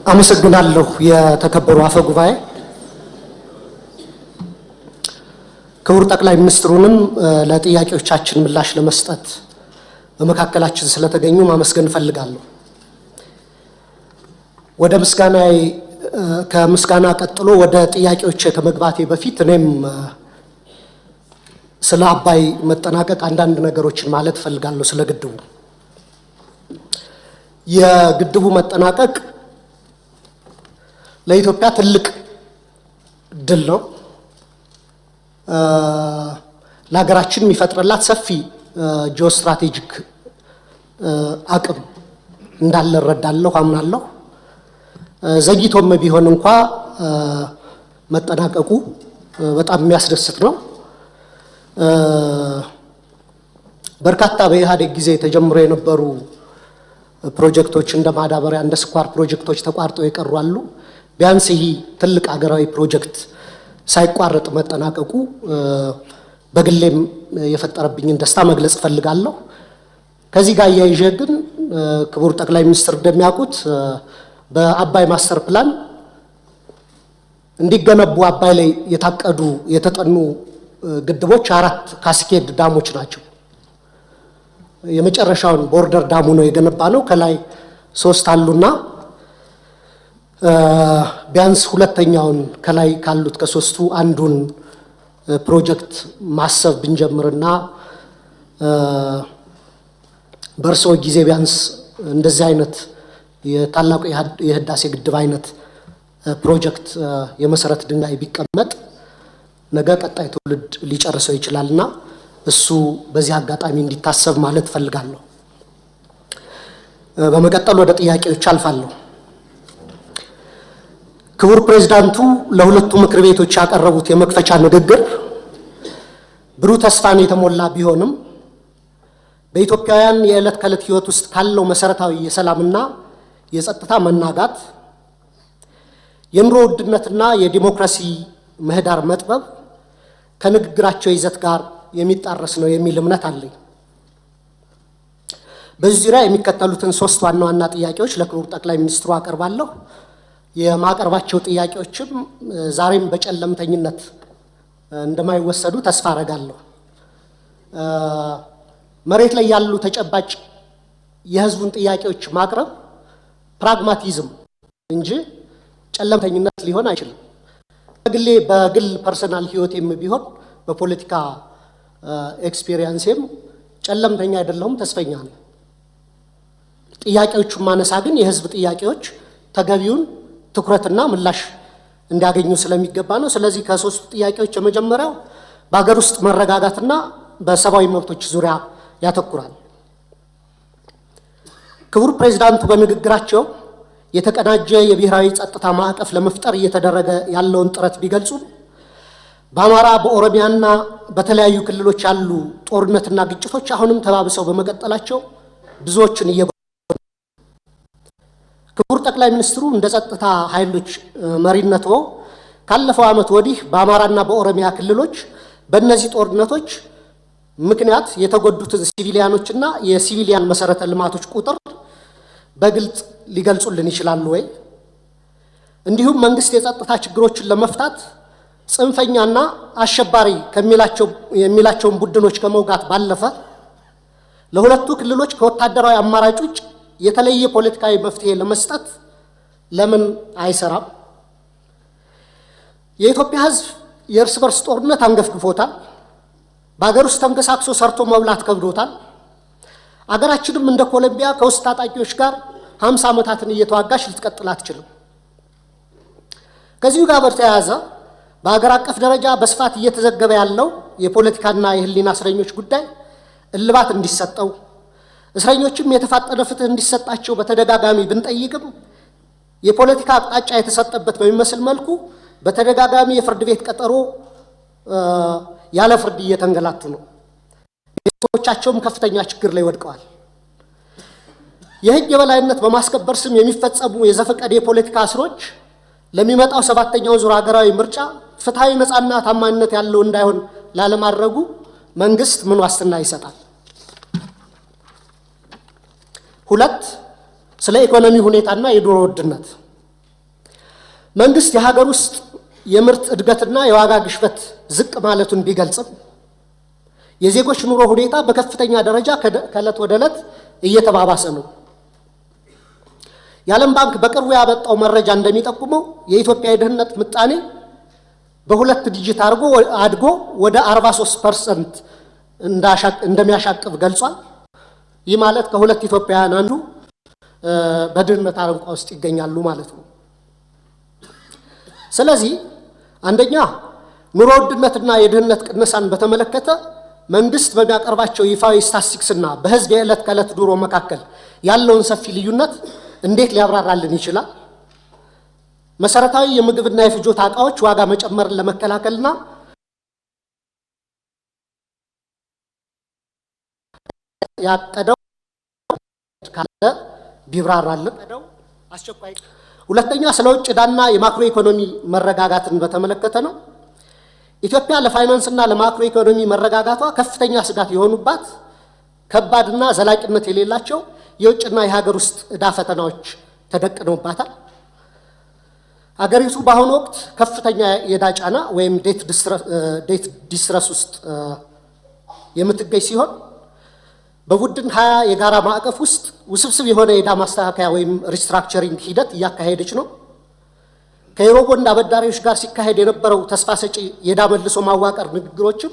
አመሰግናለሁ። የተከበሩ አፈ ጉባኤ፣ ክቡር ጠቅላይ ሚኒስትሩንም ለጥያቄዎቻችን ምላሽ ለመስጠት በመካከላችን ስለተገኙ ማመስገን እፈልጋለሁ። ወደ ከምስጋና ቀጥሎ ወደ ጥያቄዎች ከመግባቴ በፊት እኔም ስለ አባይ መጠናቀቅ አንዳንድ ነገሮችን ማለት እፈልጋለሁ። ስለ ግድቡ የግድቡ መጠናቀቅ ለኢትዮጵያ ትልቅ ድል ነው። ለሀገራችን የሚፈጥርላት ሰፊ ጂኦስትራቴጂክ አቅም እንዳለ እረዳለሁ፣ አምናለሁ። ዘግይቶም ቢሆን እንኳ መጠናቀቁ በጣም የሚያስደስት ነው። በርካታ በኢህአዴግ ጊዜ ተጀምሮ የነበሩ ፕሮጀክቶች እንደ ማዳበሪያ እንደ ስኳር ፕሮጀክቶች ተቋርጠው የቀሩ አሉ። ቢያንስ ይህ ትልቅ ሀገራዊ ፕሮጀክት ሳይቋረጥ መጠናቀቁ በግሌም የፈጠረብኝን ደስታ መግለጽ እፈልጋለሁ። ከዚህ ጋር እያይዤ ግን ክቡር ጠቅላይ ሚኒስትር እንደሚያውቁት በአባይ ማስተር ፕላን እንዲገነቡ አባይ ላይ የታቀዱ የተጠኑ ግድቦች 4 ካስኬድ ዳሞች ናቸው። የመጨረሻውን ቦርደር ዳሙ ነው የገነባ ነው። ከላይ 3 አሉና ቢያንስ ሁለተኛውን ከላይ ካሉት ከ3ቱ አንዱን ፕሮጀክት ማሰብ ብንጀምርና በእርስዎ ጊዜ ቢያንስ እንደዚህ አይነት የታላቁ የህዳሴ ግድብ አይነት ፕሮጀክት የመሰረት ድንጋይ ቢቀመጥ ነገ ቀጣይ ትውልድ ሊጨርሰው ይችላልና እሱ በዚህ አጋጣሚ እንዲታሰብ ማለት ፈልጋለሁ። በመቀጠል ወደ ጥያቄዎች አልፋለሁ። ክቡር ፕሬዝዳንቱ ለሁለቱ ምክር ቤቶች ያቀረቡት የመክፈቻ ንግግር ብሩህ ተስፋን የተሞላ ቢሆንም በኢትዮጵያውያን የዕለት ከዕለት ህይወት ውስጥ ካለው መሰረታዊ የሰላምና የጸጥታ መናጋት፣ የኑሮ ውድነትና የዲሞክራሲ ምህዳር መጥበብ ከንግግራቸው ይዘት ጋር የሚጣረስ ነው የሚል እምነት አለኝ። በዚህ ዙሪያ የሚከተሉትን 3 ዋና ዋና ጥያቄዎች ለክቡር ጠቅላይ ሚኒስትሩ አቀርባለሁ። የማቀርባቸው ጥያቄዎችም ዛሬም በጨለምተኝነት እንደማይወሰዱ ተስፋ አረጋለሁ። መሬት ላይ ያሉ ተጨባጭ የህዝቡን ጥያቄዎች ማቅረብ ፕራግማቲዝም እንጂ ጨለምተኝነት ሊሆን አይችልም። በግል ፐርሰናል ህይወቴም ቢሆን በፖለቲካ ኤክስፒሪየንስም ጨለምተኛ አይደለሁም፣ ተስፈኛ ነኝ። ጥያቄዎቹን ማነሳ ግን የህዝብ ጥያቄዎች ተገቢውን ትኩረትና ምላሽ እንዲያገኙ ስለሚገባ ነው። ስለዚህ ከ3ቱ ጥያቄዎች የመጀመሪያው በሀገር ውስጥ መረጋጋትና በሰብአዊ መብቶች ዙሪያ ያተኩራል። ክቡር ፕሬዝዳንቱ በንግግራቸው የተቀናጀ የብሔራዊ ጸጥታ ማዕቀፍ ለመፍጠር እየተደረገ ያለውን ጥረት ቢገልጹ በአማራ በኦሮሚያና በተለያዩ ክልሎች ያሉ ጦርነትና ግጭቶች አሁንም ተባብሰው በመቀጠላቸው ብዙዎችን ክቡር ጠቅላይ ሚኒስትሩ እንደ ጸጥታ ኃይሎች መሪነቶ ካለፈው ዓመት ወዲህ በአማራና በኦሮሚያ ክልሎች በእነዚህ ጦርነቶች ምክንያት የተጎዱት ሲቪሊያኖችና የሲቪሊያን መሰረተ ልማቶች ቁጥር በግልጽ ሊገልጹልን ይችላሉ ወይ? እንዲሁም መንግስት የጸጥታ ችግሮችን ለመፍታት ጽንፈኛና አሸባሪ የሚላቸውን ቡድኖች ከመውጋት ባለፈ ለሁለቱ ክልሎች ከወታደራዊ አማራጭ ውጭ የተለየ ፖለቲካዊ መፍትሄ ለመስጠት ለምን አይሰራም? የኢትዮጵያ ሕዝብ የእርስ በርስ ጦርነት አንገፍግፎታል። በሀገር ውስጥ ተንቀሳቅሶ ሰርቶ መብላት ከብዶታል። አገራችንም እንደ ኮሎምቢያ ከውስጥ ታጣቂዎች ጋር 50 ዓመታትን እየተዋጋች ልትቀጥል አትችልም። ከዚሁ ጋር በተያያዘ በሀገር አቀፍ ደረጃ በስፋት እየተዘገበ ያለው የፖለቲካና የህሊና እስረኞች ጉዳይ እልባት እንዲሰጠው፣ እስረኞችም የተፋጠነ ፍትህ እንዲሰጣቸው በተደጋጋሚ ብንጠይቅም የፖለቲካ አቅጣጫ የተሰጠበት በሚመስል መልኩ በተደጋጋሚ የፍርድ ቤት ቀጠሮ ያለ ፍርድ እየተንገላቱ ነው። ቤተሰቦቻቸውም ከፍተኛ ችግር ላይ ወድቀዋል። የህግ የበላይነት በማስከበር ስም የሚፈጸሙ የዘፈቀደ የፖለቲካ እስሮች ለሚመጣው 7ኛው ዙር ሀገራዊ ምርጫ ፍትሃዊ ነፃና ታማኝነት ያለው እንዳይሆን ላለማድረጉ መንግስት ምን ዋስትና ይሰጣል? 2 ስለ ኢኮኖሚ ሁኔታና የኑሮ ውድነት መንግስት የሀገር ውስጥ የምርት እድገትና የዋጋ ግሽበት ዝቅ ማለቱን ቢገልጽም የዜጎች ኑሮ ሁኔታ በከፍተኛ ደረጃ ከዕለት ወደ ዕለት እየተባባሰ ነው። የዓለም ባንክ በቅርቡ ያወጣው መረጃ እንደሚጠቁመው የኢትዮጵያ የድህነት ምጣኔ በ2 ዲጂት አድጎ ወደ 43% እንደሚያሻቅብ ገልጿል። ይህ ማለት ከ2 ኢትዮጵያውያን አንዱ በድህነት አረንቋ ውስጥ ይገኛሉ ማለት ነው። ስለዚህ አንደኛ ኑሮ ውድነትና የድህነት ቅነሳን በተመለከተ መንግስት በሚያቀርባቸው ይፋዊ ስታቲስቲክስና በህዝብ የዕለት ከዕለት ኑሮ መካከል ያለውን ሰፊ ልዩነት እንዴት ሊያብራራልን ይችላል? መሰረታዊ የምግብና የፍጆታ ዕቃዎች ዋጋ መጨመርን ለመከላከልና ያቀደው ካለ ቢብራራልን። አስቸኳይ ሁለተኛ ስለ ውጭ ዕዳና የማክሮ ኢኮኖሚ መረጋጋትን በተመለከተ ነው። ኢትዮጵያ ለፋይናንስና ለማክሮ ኢኮኖሚ መረጋጋቷ ከፍተኛ ስጋት የሆኑባት ከባድና ዘላቂነት የሌላቸው የውጭና የሀገር ውስጥ ዕዳ ፈተናዎች ተደቅነውባታል። ሀገሪቱ በአሁኑ ወቅት ከፍተኛ የዕዳ ጫና ወይም ዴት ዲስትረስ ውስጥ የምትገኝ ሲሆን በቡድን 20 የጋራ ማዕቀፍ ውስጥ ውስብስብ የሆነ የዕዳ ማስተካከያ ወይም ሪስትራክቸሪንግ ሂደት እያካሄደች ነው። ከዩሮ ቦንድ አበዳሪዎች ጋር ሲካሄድ የነበረው ተስፋ ሰጪ የዕዳ መልሶ ማዋቀር ንግግሮችም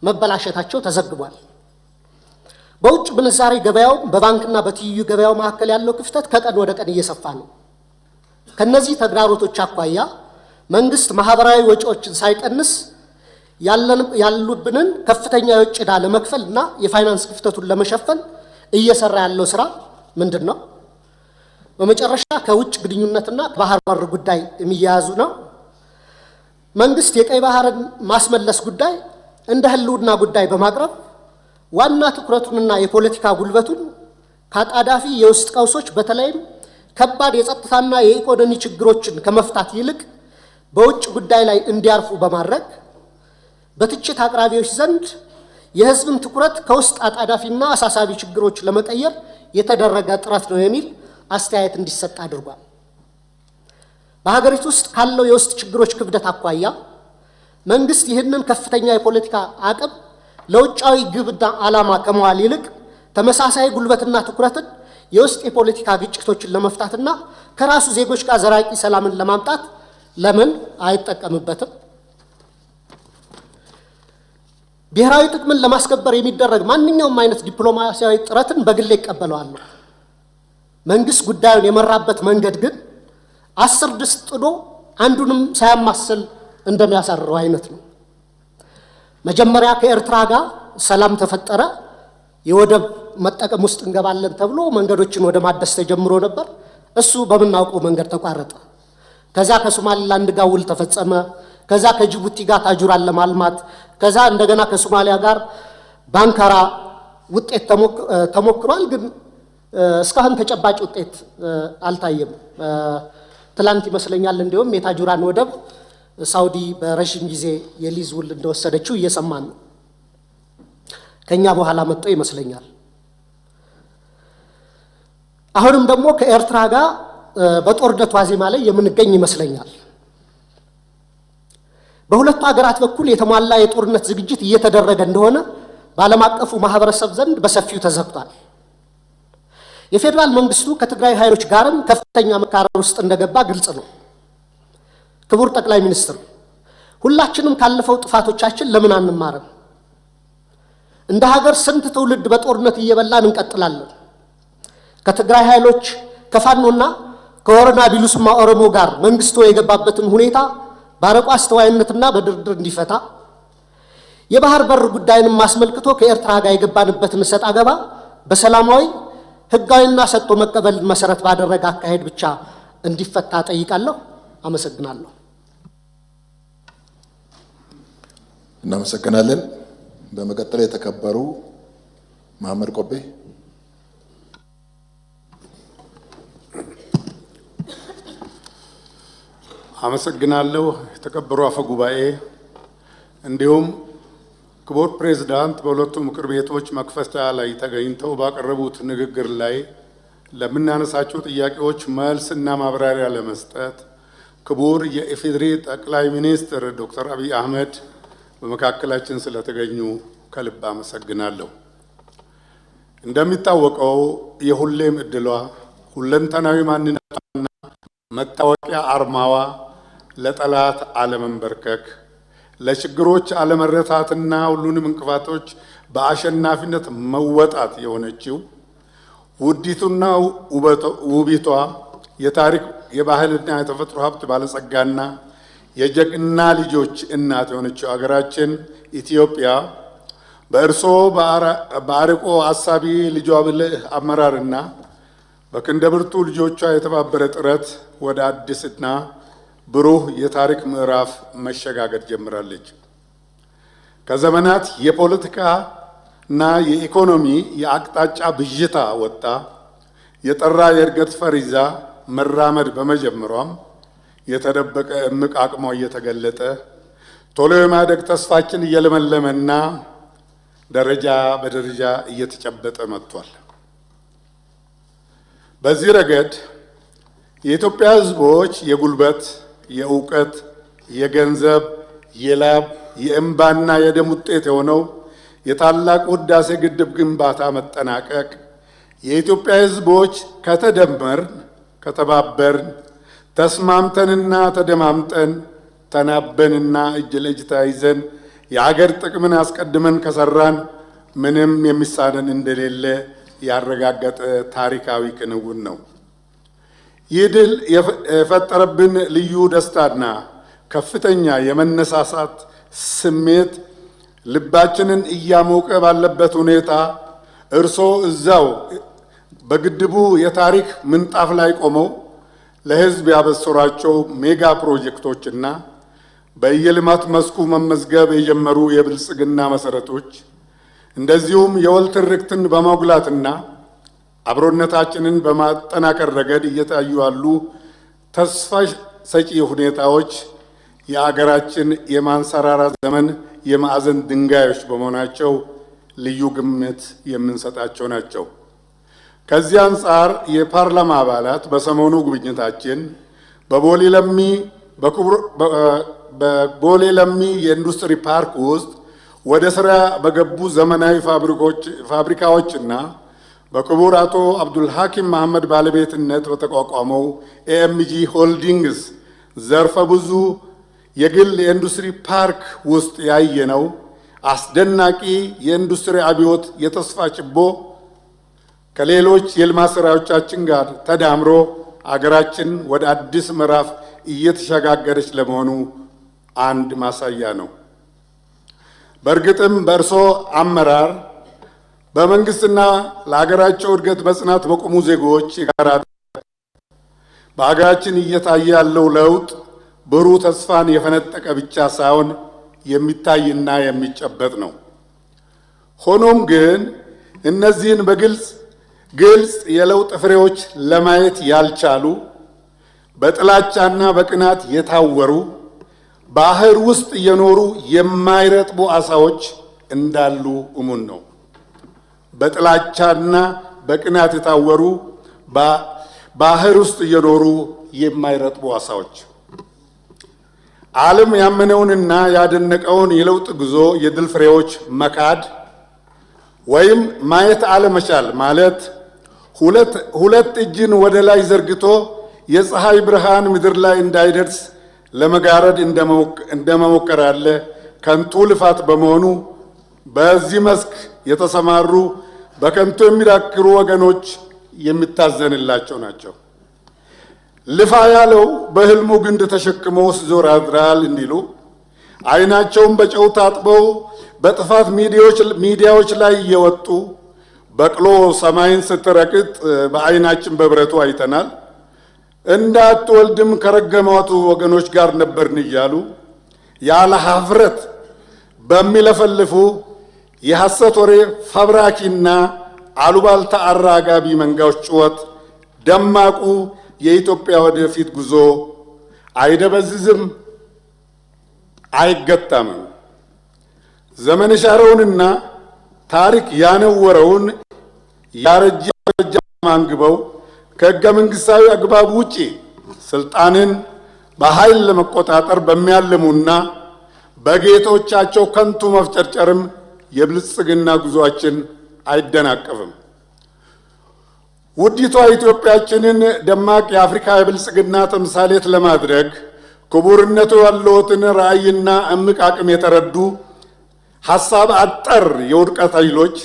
መበላሸታቸው ተዘግቧል። በውጭ ምንዛሬ ገበያው በባንክና በትይዩ ገበያው መካከል ያለው ክፍተት ከቀን ወደ ቀን እየሰፋ ነው። ከነዚህ ተግዳሮቶች አኳያ መንግስት ማህበራዊ ወጪዎችን ሳይቀንስ ያሉብንን ከፍተኛ የውጭ ዕዳ ለመክፈል እና የፋይናንስ ክፍተቱን ለመሸፈን እየሰራ ያለው ስራ ምንድን ነው? በመጨረሻ ከውጭ ግንኙነትና ባህር በር ጉዳይ የሚያያዙ ነው። መንግስት የቀይ ባህርን ማስመለስ ጉዳይ እንደ ህልውና ጉዳይ በማቅረብ ዋና ትኩረቱንና የፖለቲካ ጉልበቱን ከአጣዳፊ የውስጥ ቀውሶች በተለይም ከባድ የጸጥታና የኢኮኖሚ ችግሮችን ከመፍታት ይልቅ በውጭ ጉዳይ ላይ እንዲያርፉ በማድረግ በትችት አቅራቢዎች ዘንድ የህዝብን ትኩረት ከውስጥ አጣዳፊና አሳሳቢ ችግሮች ለመቀየር የተደረገ ጥረት ነው የሚል አስተያየት እንዲሰጥ አድርጓል። በሀገሪቱ ውስጥ ካለው የውስጥ ችግሮች ክብደት አኳያ መንግስት ይህንን ከፍተኛ የፖለቲካ አቅም ለውጫዊ ግብና ዓላማ ከመዋል ይልቅ ተመሳሳይ ጉልበትና ትኩረትን የውስጥ የፖለቲካ ግጭቶችን ለመፍታትና ከራሱ ዜጎች ጋር ዘላቂ ሰላምን ለማምጣት ለምን አይጠቀምበትም? ብሔራዊ ጥቅምን ለማስከበር የሚደረግ ማንኛውም አይነት ዲፕሎማሲያዊ ጥረትን በግሌ ይቀበለዋለሁ። መንግስት ጉዳዩን የመራበት መንገድ ግን 10 ድስት ጥዶ አንዱንም ሳያማስል እንደሚያሳርረው አይነት ነው። መጀመሪያ ከኤርትራ ጋር ሰላም ተፈጠረ፣ የወደብ መጠቀም ውስጥ እንገባለን ተብሎ መንገዶችን ወደ ማደስ ተጀምሮ ነበር። እሱ በምናውቀው መንገድ ተቋረጠ። ከዛ ከሶማሊላንድ ጋር ውል ተፈጸመ። ከዛ ከጅቡቲ ጋር ታጁራን ለማልማት፣ ከዛ እንደገና ከሶማሊያ ጋር ባንካራ ውጤት ተሞክሯል። ግን እስካሁን ተጨባጭ ውጤት አልታየም። ትላንት ይመስለኛል እንዲሁም የታጁራን ወደብ ሳውዲ በረዥም ጊዜ የሊዝ ውል እንደወሰደችው እየሰማን ነው። ከኛ በኋላ መጥቶ ይመስለኛል። አሁንም ደግሞ ከኤርትራ ጋር በጦርነት ዋዜማ ላይ የምንገኝ ይመስለኛል። በሁለቱ ሀገራት በኩል የተሟላ የጦርነት ዝግጅት እየተደረገ እንደሆነ በዓለም አቀፉ ማህበረሰብ ዘንድ በሰፊው ተዘግቷል። የፌዴራል መንግስቱ ከትግራይ ኃይሎች ጋርም ከፍተኛ መካረር ውስጥ እንደገባ ግልጽ ነው። ክቡር ጠቅላይ ሚኒስትር፣ ሁላችንም ካለፈው ጥፋቶቻችን ለምን አንማርም? እንደ ሀገር ስንት ትውልድ በጦርነት እየበላን እንቀጥላለን? ከትግራይ ኃይሎች ከፋኖና ከወረና ቢሉስማ ኦሮሞ ጋር መንግስቱ የገባበትን ሁኔታ ባረቆ አስተዋይነትና በድርድር እንዲፈታ፣ የባህር በር ጉዳይንም አስመልክቶ ከኤርትራ ጋር የገባንበትን ሰጥ አገባ በሰላማዊ ህጋዊና ሰጥቶ መቀበል መሰረት ባደረገ አካሄድ ብቻ እንዲፈታ ጠይቃለሁ። አመሰግናለሁ። እናመሰግናለን። በመቀጠል የተከበሩ መሐመድ ቆቤ። አመሰግናለሁ። የተከበሩ አፈ ጉባኤ፣ እንዲሁም ክቡር ፕሬዝዳንት በሁለቱ ምክር ቤቶች መክፈቻ ላይ ተገኝተው ባቀረቡት ንግግር ላይ ለምናነሳቸው ጥያቄዎች መልስና ማብራሪያ ለመስጠት ክቡር የኢፌዴሪ ጠቅላይ ሚኒስትር ዶክተር አብይ አህመድ በመካከላችን ስለተገኙ ከልብ አመሰግናለሁ። እንደሚታወቀው የሁሌም እድሏ ሁለንተናዊ ማንነቷና መታወቂያ አርማዋ ለጠላት አለመንበርከክ፣ ለችግሮች አለመረታትና ሁሉንም እንቅፋቶች በአሸናፊነት መወጣት የሆነችው ውዲቱና ውቢቷ የታሪክ የባህልና የተፈጥሮ ሀብት ባለጸጋና የጀግና ልጆች እናት የሆነችው ሀገራችን ኢትዮጵያ በእርሶ በአርቆ አሳቢ ልጇ ብልህ አመራርና በክንደ ብርቱ ልጆቿ የተባበረ ጥረት ወደ አዲስና ብሩህ የታሪክ ምዕራፍ መሸጋገር ጀምራለች። ከዘመናት የፖለቲካ እና የኢኮኖሚ የአቅጣጫ ብዥታ ወጣ የጠራ የእድገት ፈር ይዛ መራመድ በመጀመሯም የተደበቀ እምቅ አቅሟ እየተገለጠ ቶሎ የማደግ ተስፋችን እየለመለመና ደረጃ በደረጃ እየተጨበጠ መጥቷል። በዚህ ረገድ የኢትዮጵያ ሕዝቦች የጉልበት፣ የእውቀት፣ የገንዘብ፣ የላብ፣ የእንባና የደም ውጤት የሆነው የታላቁ ህዳሴ ግድብ ግንባታ መጠናቀቅ የኢትዮጵያ ሕዝቦች ከተደመርን፣ ከተባበርን፣ ተስማምተንና ተደማምጠን ተናበንና እጅ ለእጅ ተያይዘን የአገር ጥቅምን አስቀድመን ከሰራን ምንም የሚሳነን እንደሌለ ያረጋገጠ ታሪካዊ ክንውን ነው። ይህ ድል የፈጠረብን ልዩ ደስታና ከፍተኛ የመነሳሳት ስሜት ልባችንን እያሞቀ ባለበት ሁኔታ እርሶ እዛው በግድቡ የታሪክ ምንጣፍ ላይ ቆመው ለህዝብ ያበሰሯቸው ሜጋ ፕሮጀክቶችና በየልማት መስኩ መመዝገብ የጀመሩ የብልጽግና መሰረቶች እንደዚሁም የወል ትርክትን በማጉላትና አብሮነታችንን በማጠናከር ረገድ እየታዩ ያሉ ተስፋ ሰጪ ሁኔታዎች የአገራችን የማንሰራራት ዘመን የማዕዘን ድንጋዮች በመሆናቸው ልዩ ግምት የምንሰጣቸው ናቸው። ከዚህ አንጻር የፓርላማ አባላት በሰሞኑ ጉብኝታችን በቦሌ ለሚ የኢንዱስትሪ ፓርክ ውስጥ ወደ ስራ በገቡ ዘመናዊ ፋብሪካዎችና በክቡር አቶ አብዱል ሐኪም መሐመድ ባለቤትነት በተቋቋመው ኤኤምጂ ሆልዲንግስ ዘርፈ ብዙ የግል የኢንዱስትሪ ፓርክ ውስጥ ያየነው አስደናቂ የኢንዱስትሪ አብዮት የተስፋ ችቦ ከሌሎች የልማት ስራዎቻችን ጋር ተዳምሮ አገራችን ወደ አዲስ ምዕራፍ እየተሸጋገረች ለመሆኑ አንድ ማሳያ ነው። በእርግጥም በእርሶ አመራር በመንግስትና ለሀገራቸው እድገት በጽናት በቆሙ ዜጎች የጋራ በሀገራችን እየታየ ያለው ለውጥ ብሩህ ተስፋን የፈነጠቀ ብቻ ሳይሆን የሚታይና የሚጨበጥ ነው። ሆኖም ግን እነዚህን ግልጽ የለውጥ ፍሬዎች ለማየት ያልቻሉ በጥላቻና በቅናት የታወሩ ባህር ውስጥ እየኖሩ የማይረጥቡ አሳዎች እንዳሉ እሙን ነው። በጥላቻና በቅናት የታወሩ ባህር ውስጥ እየኖሩ የማይረጥቡ አሳዎች ዓለም ያመነውንና ያደነቀውን የለውጥ ጉዞ የድል ፍሬዎች መካድ ወይም ማየት አለመቻል ማለት ሁለት እጅን ወደ ላይ ዘርግቶ የፀሐይ ብርሃን ምድር ላይ እንዳይደርስ ለመጋረድ እንደመሞከር ያለ ከንቱ ልፋት በመሆኑ በዚህ መስክ የተሰማሩ በከንቱ የሚዳክሩ ወገኖች የሚታዘንላቸው ናቸው። ልፋ ያለው በህልሙ ግንድ ተሸክሞ ሲዞር ያድራል እንዲሉ አይናቸውን በጨው ታጥበው በጥፋት ሚዲያዎች ላይ እየወጡ በቅሎ ሰማይን ስትረቅጥ በአይናችን በብረቱ አይተናል፣ እንዳትወልድም ከረገሟቱ ወገኖች ጋር ነበርን እያሉ ያለ ሀፍረት በሚለፈልፉ የሐሰት ወሬ ፈብራኪና አሉባልታ አራጋቢ መንጋዎች ጩኸት ደማቁ የኢትዮጵያ ወደፊት ጉዞ አይደበዝዝም፣ አይገታምም። ዘመን ሻረውንና ታሪክ ያነወረውን ያረጀ አንግበው ከሕገ መንግሥታዊ አግባብ ውጪ ስልጣንን በኃይል ለመቆጣጠር በሚያልሙና በጌቶቻቸው ከንቱ መፍጨርጨርም የብልጽግና ጉዟችን አይደናቀፍም። ውዲቷ ኢትዮጵያችንን ደማቅ የአፍሪካ የብልጽግና ተምሳሌት ለማድረግ ክቡርነቱ ያለዎትን ራዕይና እምቅ አቅም የተረዱ ሐሳብ አጠር የውድቀት ኃይሎች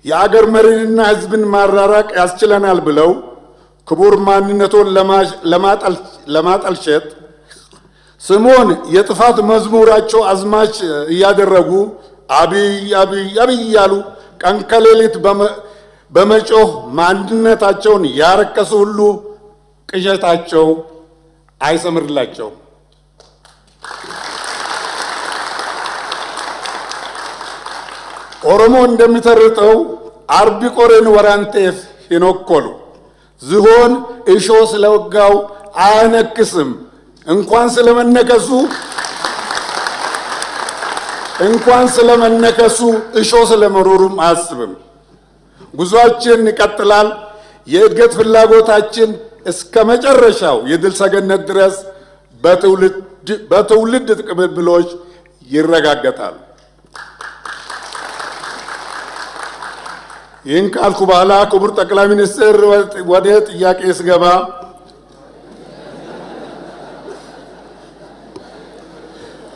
የአገር መሪንና ሕዝብን ማራራቅ ያስችለናል ብለው ክቡር ማንነቱን ለማጠልሸት ስሙን የጥፋት መዝሙራቸው አዝማች እያደረጉ አብይ አብይ አብይ ያሉ ቀን ከሌሊት በመጮህ ማንነታቸውን ያረከሱ ሁሉ ቅዠታቸው አይሰምርላቸው። ኦሮሞ እንደሚተርተው አርቢ ቆሬን ወራንቴፍ ይኖኮሉ ዝሆን እሾ ስለወጋው አያነክስም። እንኳን ስለመነከሱ እሾ ስለመሮሩም አያስብም። ጉዟችን ይቀጥላል። የእድገት ፍላጎታችን እስከ መጨረሻው የድል ሰገነት ድረስ በትውልድ ቅብብሎች ይረጋገጣል። ይህን ካልኩ በኋላ ክቡር ጠቅላይ ሚኒስትር ወደ ጥያቄ ስገባ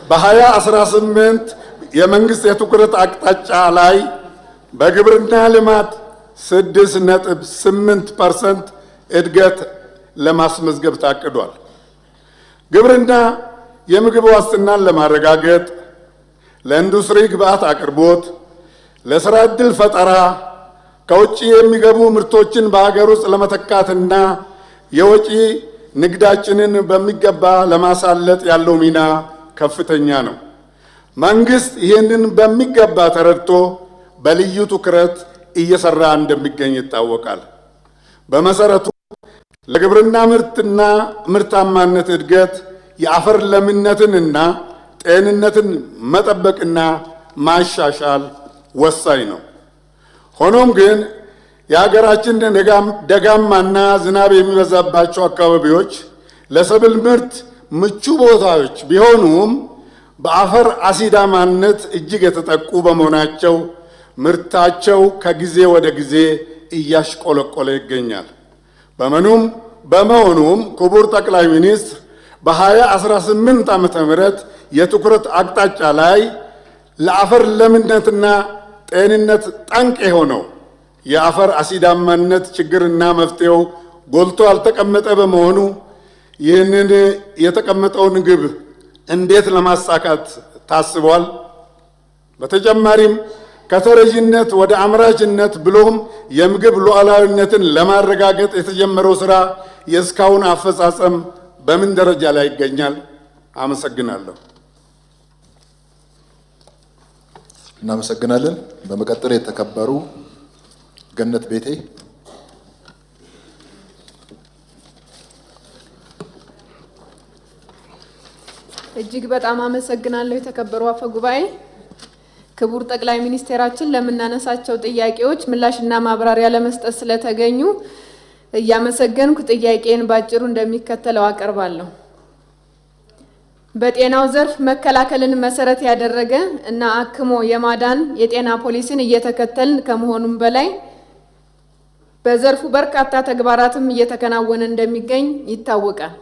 በ2018 የመንግስት የትኩረት አቅጣጫ ላይ በግብርና ልማት 6.8% እድገት ለማስመዝገብ ታቅዷል። ግብርና የምግብ ዋስትናን ለማረጋገጥ፣ ለኢንዱስትሪ ግብዓት አቅርቦት፣ ለስራ ዕድል ፈጠራ፣ ከውጭ የሚገቡ ምርቶችን በሀገር ውስጥ ለመተካትና የወጪ ንግዳችንን በሚገባ ለማሳለጥ ያለው ሚና ከፍተኛ ነው። መንግስት ይህንን በሚገባ ተረድቶ በልዩ ትኩረት እየሰራ እንደሚገኝ ይታወቃል። በመሰረቱ ለግብርና ምርትና ምርታማነት እድገት የአፈር ለምነትንና ጤንነትን መጠበቅና ማሻሻል ወሳኝ ነው። ሆኖም ግን የሀገራችን ደጋማና ዝናብ የሚበዛባቸው አካባቢዎች ለሰብል ምርት ምቹ ቦታዎች ቢሆኑም በአፈር አሲዳማነት እጅግ የተጠቁ በመሆናቸው ምርታቸው ከጊዜ ወደ ጊዜ እያሽቆለቆለ ይገኛል። በመሆኑም ክቡር ጠቅላይ ሚኒስትር በ2018 ዓመተ ምህረት የትኩረት አቅጣጫ ላይ ለአፈር ለምነትና ጤንነት ጠንቅ የሆነው የአፈር አሲዳማነት ችግርና መፍትሄው ጎልቶ ያልተቀመጠ በመሆኑ ይህንን የተቀመጠውን ግብ እንዴት ለማሳካት ታስቧል? በተጨማሪም ከተረጂነት ወደ አምራችነት ብሎም የምግብ ሉዓላዊነትን ለማረጋገጥ የተጀመረው ስራ የእስካሁን አፈጻጸም በምን ደረጃ ላይ ይገኛል? አመሰግናለሁ። እናመሰግናለን። በመቀጠል የተከበሩ ገነት ቤቴ። እጅግ በጣም አመሰግናለሁ የተከበሩ አፈ ጉባኤ። ክቡር ጠቅላይ ሚኒስቴራችን ለምናነሳቸው ጥያቄዎች ምላሽና ማብራሪያ ለመስጠት ስለተገኙ እያመሰገንኩ ጥያቄን ባጭሩ እንደሚከተለው አቀርባለሁ። በጤናው ዘርፍ መከላከልን መሰረት ያደረገ እና አክሞ የማዳን የጤና ፖሊሲን እየተከተልን ከመሆኑም በላይ በዘርፉ በርካታ ተግባራትም እየተከናወነ እንደሚገኝ ይታወቃል።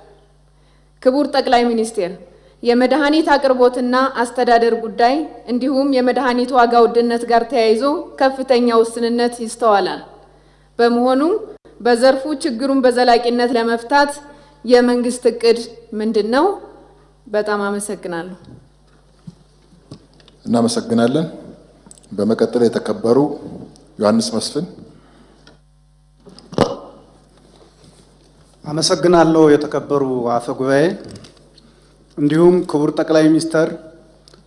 ክቡር ጠቅላይ ሚኒስቴር፣ የመድኃኒት አቅርቦትና አስተዳደር ጉዳይ እንዲሁም የመድኃኒት ዋጋ ውድነት ጋር ተያይዞ ከፍተኛ ውስንነት ይስተዋላል። በመሆኑም በዘርፉ ችግሩን በዘላቂነት ለመፍታት የመንግስት እቅድ ምንድን ነው? በጣም አመሰግናለሁ። እናመሰግናለን። በመቀጠል የተከበሩ ዮሐንስ መስፍን። አመሰግናለሁ የተከበሩ አፈ ጉባኤ፣ እንዲሁም ክቡር ጠቅላይ ሚኒስትር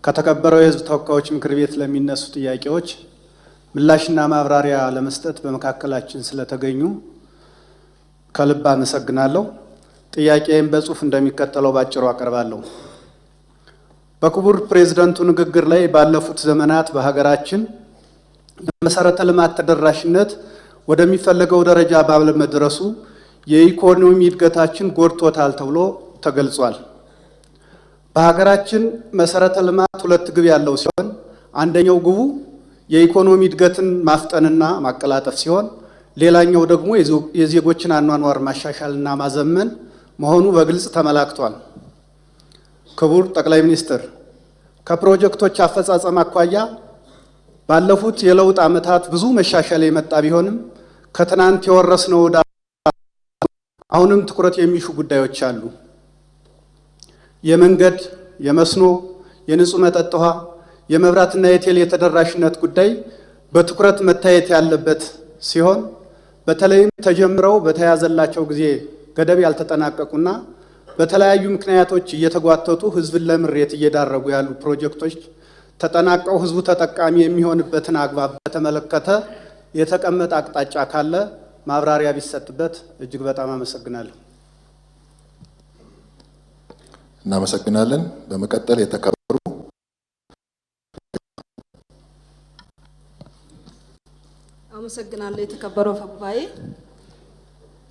ከተከበረው የሕዝብ ተወካዮች ምክር ቤት ለሚነሱ ጥያቄዎች ምላሽና ማብራሪያ ለመስጠት በመካከላችን ስለተገኙ ከልብ አመሰግናለሁ። ጥያቄም በጽሁፍ እንደሚከተለው ባጭሩ አቀርባለሁ። በክቡር ፕሬዝዳንቱ ንግግር ላይ ባለፉት ዘመናት በሀገራችን የመሰረተ ልማት ተደራሽነት ወደሚፈለገው ደረጃ ባለመድረሱ የኢኮኖሚ እድገታችን ጎድቶታል ተብሎ ተገልጿል። በሀገራችን መሰረተ ልማት ሁለት ግብ ያለው ሲሆን አንደኛው ግቡ የኢኮኖሚ እድገትን ማፍጠንና ማቀላጠፍ ሲሆን ሌላኛው ደግሞ የዜጎችን አኗኗር ማሻሻልና ማዘመን መሆኑ በግልጽ ተመላክቷል። ክቡር ጠቅላይ ሚኒስትር፣ ከፕሮጀክቶች አፈጻጸም አኳያ ባለፉት የለውጥ ዓመታት ብዙ መሻሻል የመጣ ቢሆንም ከትናንት የወረስነው ዕዳ አሁንም ትኩረት የሚሹ ጉዳዮች አሉ። የመንገድ፣ የመስኖ፣ የንጹህ መጠጥ ውሃ፣ የመብራትና የቴሌ ተደራሽነት ጉዳይ በትኩረት መታየት ያለበት ሲሆን በተለይም ተጀምረው በተያዘላቸው ጊዜ ገደብ ያልተጠናቀቁና በተለያዩ ምክንያቶች እየተጓተቱ ህዝብን ለምሬት እየዳረጉ ያሉ ፕሮጀክቶች ተጠናቀው ህዝቡ ተጠቃሚ የሚሆንበትን አግባብ በተመለከተ የተቀመጠ አቅጣጫ ካለ ማብራሪያ ቢሰጥበት እጅግ በጣም አመሰግናለሁ። እናመሰግናለን። በመቀጠል የተከበሩ አመሰግናለሁ። የተከበረው አፈ ጉባኤ፣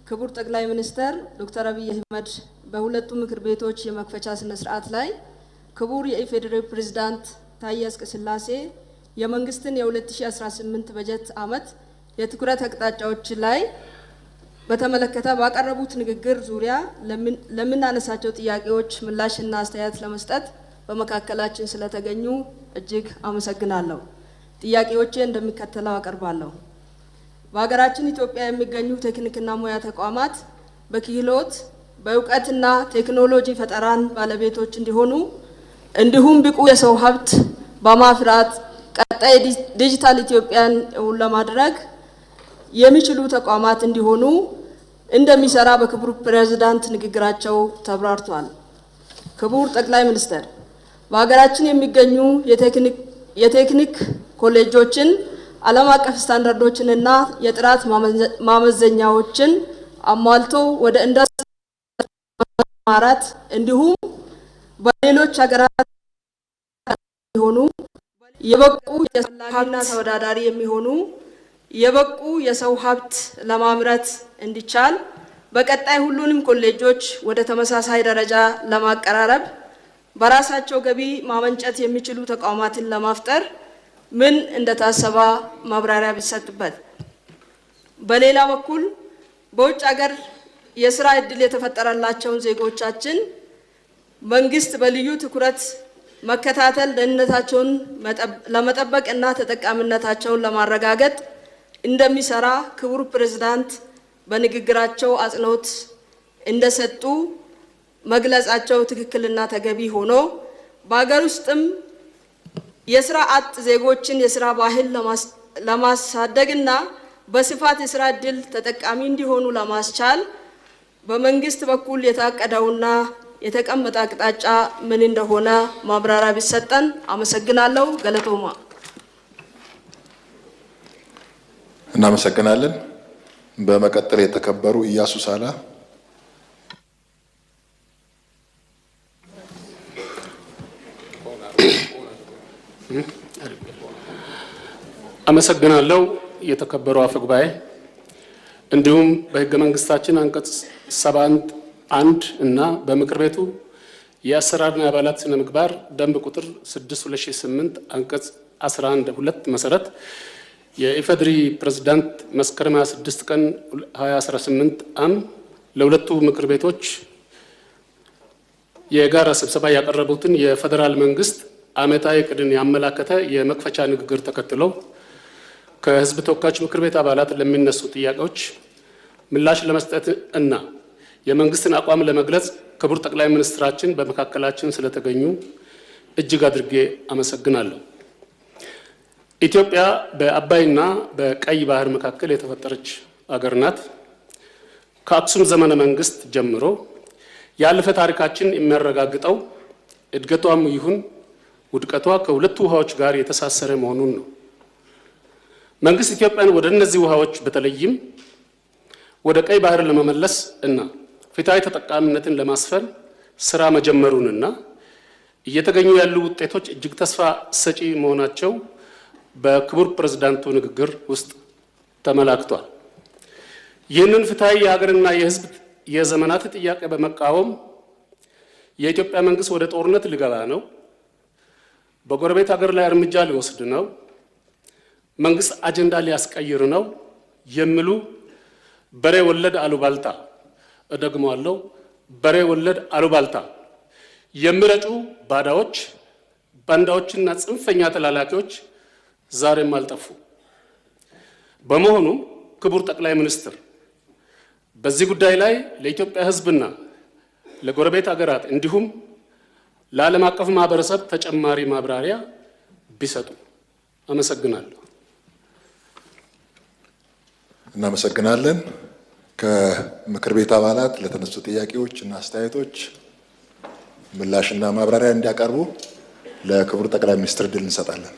ክቡር ጠቅላይ ሚኒስትር ዶክተር አብይ አህመድ በሁለቱ ምክር ቤቶች የመክፈቻ ስነ ስርዓት ላይ ክቡር የኢፌዴሪ ፕሬዝዳንት ታዬ አጽቀሥላሴ የመንግስትን የ2018 በጀት ዓመት የትኩረት አቅጣጫዎች ላይ በተመለከተ ባቀረቡት ንግግር ዙሪያ ለምናነሳቸው ጥያቄዎች ምላሽና አስተያየት ለመስጠት በመካከላችን ስለተገኙ እጅግ አመሰግናለሁ። ጥያቄዎቼ እንደሚከተለው አቀርባለሁ። በሀገራችን ኢትዮጵያ የሚገኙ ቴክኒክና ሙያ ተቋማት በክህሎት በእውቀትና ቴክኖሎጂ ፈጠራን ባለቤቶች እንዲሆኑ እንዲሁም ብቁ የሰው ሀብት በማፍራት ቀጣይ ዲጂታል ኢትዮጵያን እውን ለማድረግ የሚችሉ ተቋማት እንዲሆኑ እንደሚሰራ በክቡር ፕሬዝዳንት ንግግራቸው ተብራርቷል። ክቡር ጠቅላይ ሚኒስትር፣ በሀገራችን የሚገኙ የቴክኒክ ኮሌጆችን ዓለም አቀፍ ስታንዳርዶችንና የጥራት ማመዘኛዎችን አሟልቶ ወደ ኢንዱስትሪ ማራት እንዲሁም በሌሎች ሀገራት የሚሆኑ የበቁ የሀብትና ተወዳዳሪ የሚሆኑ የበቁ የሰው ሀብት ለማምረት እንዲቻል በቀጣይ ሁሉንም ኮሌጆች ወደ ተመሳሳይ ደረጃ ለማቀራረብ በራሳቸው ገቢ ማመንጨት የሚችሉ ተቋማትን ለማፍጠር ምን እንደታሰበ ማብራሪያ ቢሰጥበት። በሌላ በኩል በውጭ ሀገር የስራ እድል የተፈጠረላቸውን ዜጎቻችን መንግስት በልዩ ትኩረት መከታተል ደህንነታቸውን ለመጠበቅ እና ተጠቃሚነታቸውን ለማረጋገጥ እንደሚሰራ ክቡር ፕሬዝዳንት በንግግራቸው አጽንኦት እንደሰጡ መግለጻቸው ትክክልና ተገቢ ሆኖ በአገር ውስጥም የስራ አጥ ዜጎችን የስራ ባህል ለማሳደግና በስፋት የስራ እድል ተጠቃሚ እንዲሆኑ ለማስቻል በመንግስት በኩል የታቀደውና የተቀመጠ አቅጣጫ ምን እንደሆነ ማብራሪያ ቢሰጠን። አመሰግናለሁ። ገለቶማ። እናመሰግናለን። በመቀጠል የተከበሩ ኢያሱ ሳላ። አመሰግናለሁ። የተከበሩ አፈ ጉባኤ፣ እንዲሁም በህገ መንግስታችን አንቀጽ 71 እና በምክር ቤቱ የአሰራርና የአባላት ስነ ምግባር ደንብ ቁጥር 6/2008 አንቀጽ 11(2) መሰረት የኢፌዴሪ ፕሬዝዳንት መስከረም 26 ቀን 2018 ዓ.ም ለሁለቱ ምክር ቤቶች የጋራ ስብሰባ ያቀረቡትን የፌዴራል መንግስት ዓመታዊ ዕቅድን ያመላከተ የመክፈቻ ንግግር ተከትሎ ከህዝብ ተወካዮች ምክር ቤት አባላት ለሚነሱ ጥያቄዎች ምላሽ ለመስጠት እና የመንግስትን አቋም ለመግለጽ ክቡር ጠቅላይ ሚኒስትራችን በመካከላችን ስለተገኙ እጅግ አድርጌ አመሰግናለሁ። ኢትዮጵያ በአባይና በቀይ ባህር መካከል የተፈጠረች አገር ናት። ከአክሱም ዘመነ መንግስት ጀምሮ ያለፈ ታሪካችን የሚያረጋግጠው እድገቷም ይሁን ውድቀቷ ከሁለቱ ውሃዎች ጋር የተሳሰረ መሆኑን ነው። መንግስት ኢትዮጵያን ወደ እነዚህ ውሃዎች በተለይም ወደ ቀይ ባህር ለመመለስ እና ፍትሃዊ ተጠቃሚነትን ለማስፈን ስራ መጀመሩንና እየተገኙ ያሉ ውጤቶች እጅግ ተስፋ ሰጪ መሆናቸው በክቡር ፕሬዝዳንቱ ንግግር ውስጥ ተመላክቷል። ይህንን ፍትሃዊ የሀገርና የህዝብ የዘመናት ጥያቄ በመቃወም የኢትዮጵያ መንግስት ወደ ጦርነት ሊገባ ነው፣ በጎረቤት ሀገር ላይ እርምጃ ሊወስድ ነው፣ መንግስት አጀንዳ ሊያስቀይር ነው የሚሉ በሬ ወለድ አሉባልታ፣ እደግመዋለሁ፣ በሬ ወለድ አሉባልታ የሚረጩ ባዳዎች፣ ባንዳዎችና ጽንፈኛ ተላላኪዎች ዛሬም አልጠፉ። በመሆኑም ክቡር ጠቅላይ ሚኒስትር በዚህ ጉዳይ ላይ ለኢትዮጵያ ህዝብና ለጎረቤት ሀገራት እንዲሁም ለዓለም አቀፍ ማህበረሰብ ተጨማሪ ማብራሪያ ቢሰጡ። አመሰግናለሁ። እናመሰግናለን። ከምክር ቤት አባላት ለተነሱ ጥያቄዎች እና አስተያየቶች ምላሽና ማብራሪያ እንዲያቀርቡ ለክቡር ጠቅላይ ሚኒስትር ድል እንሰጣለን።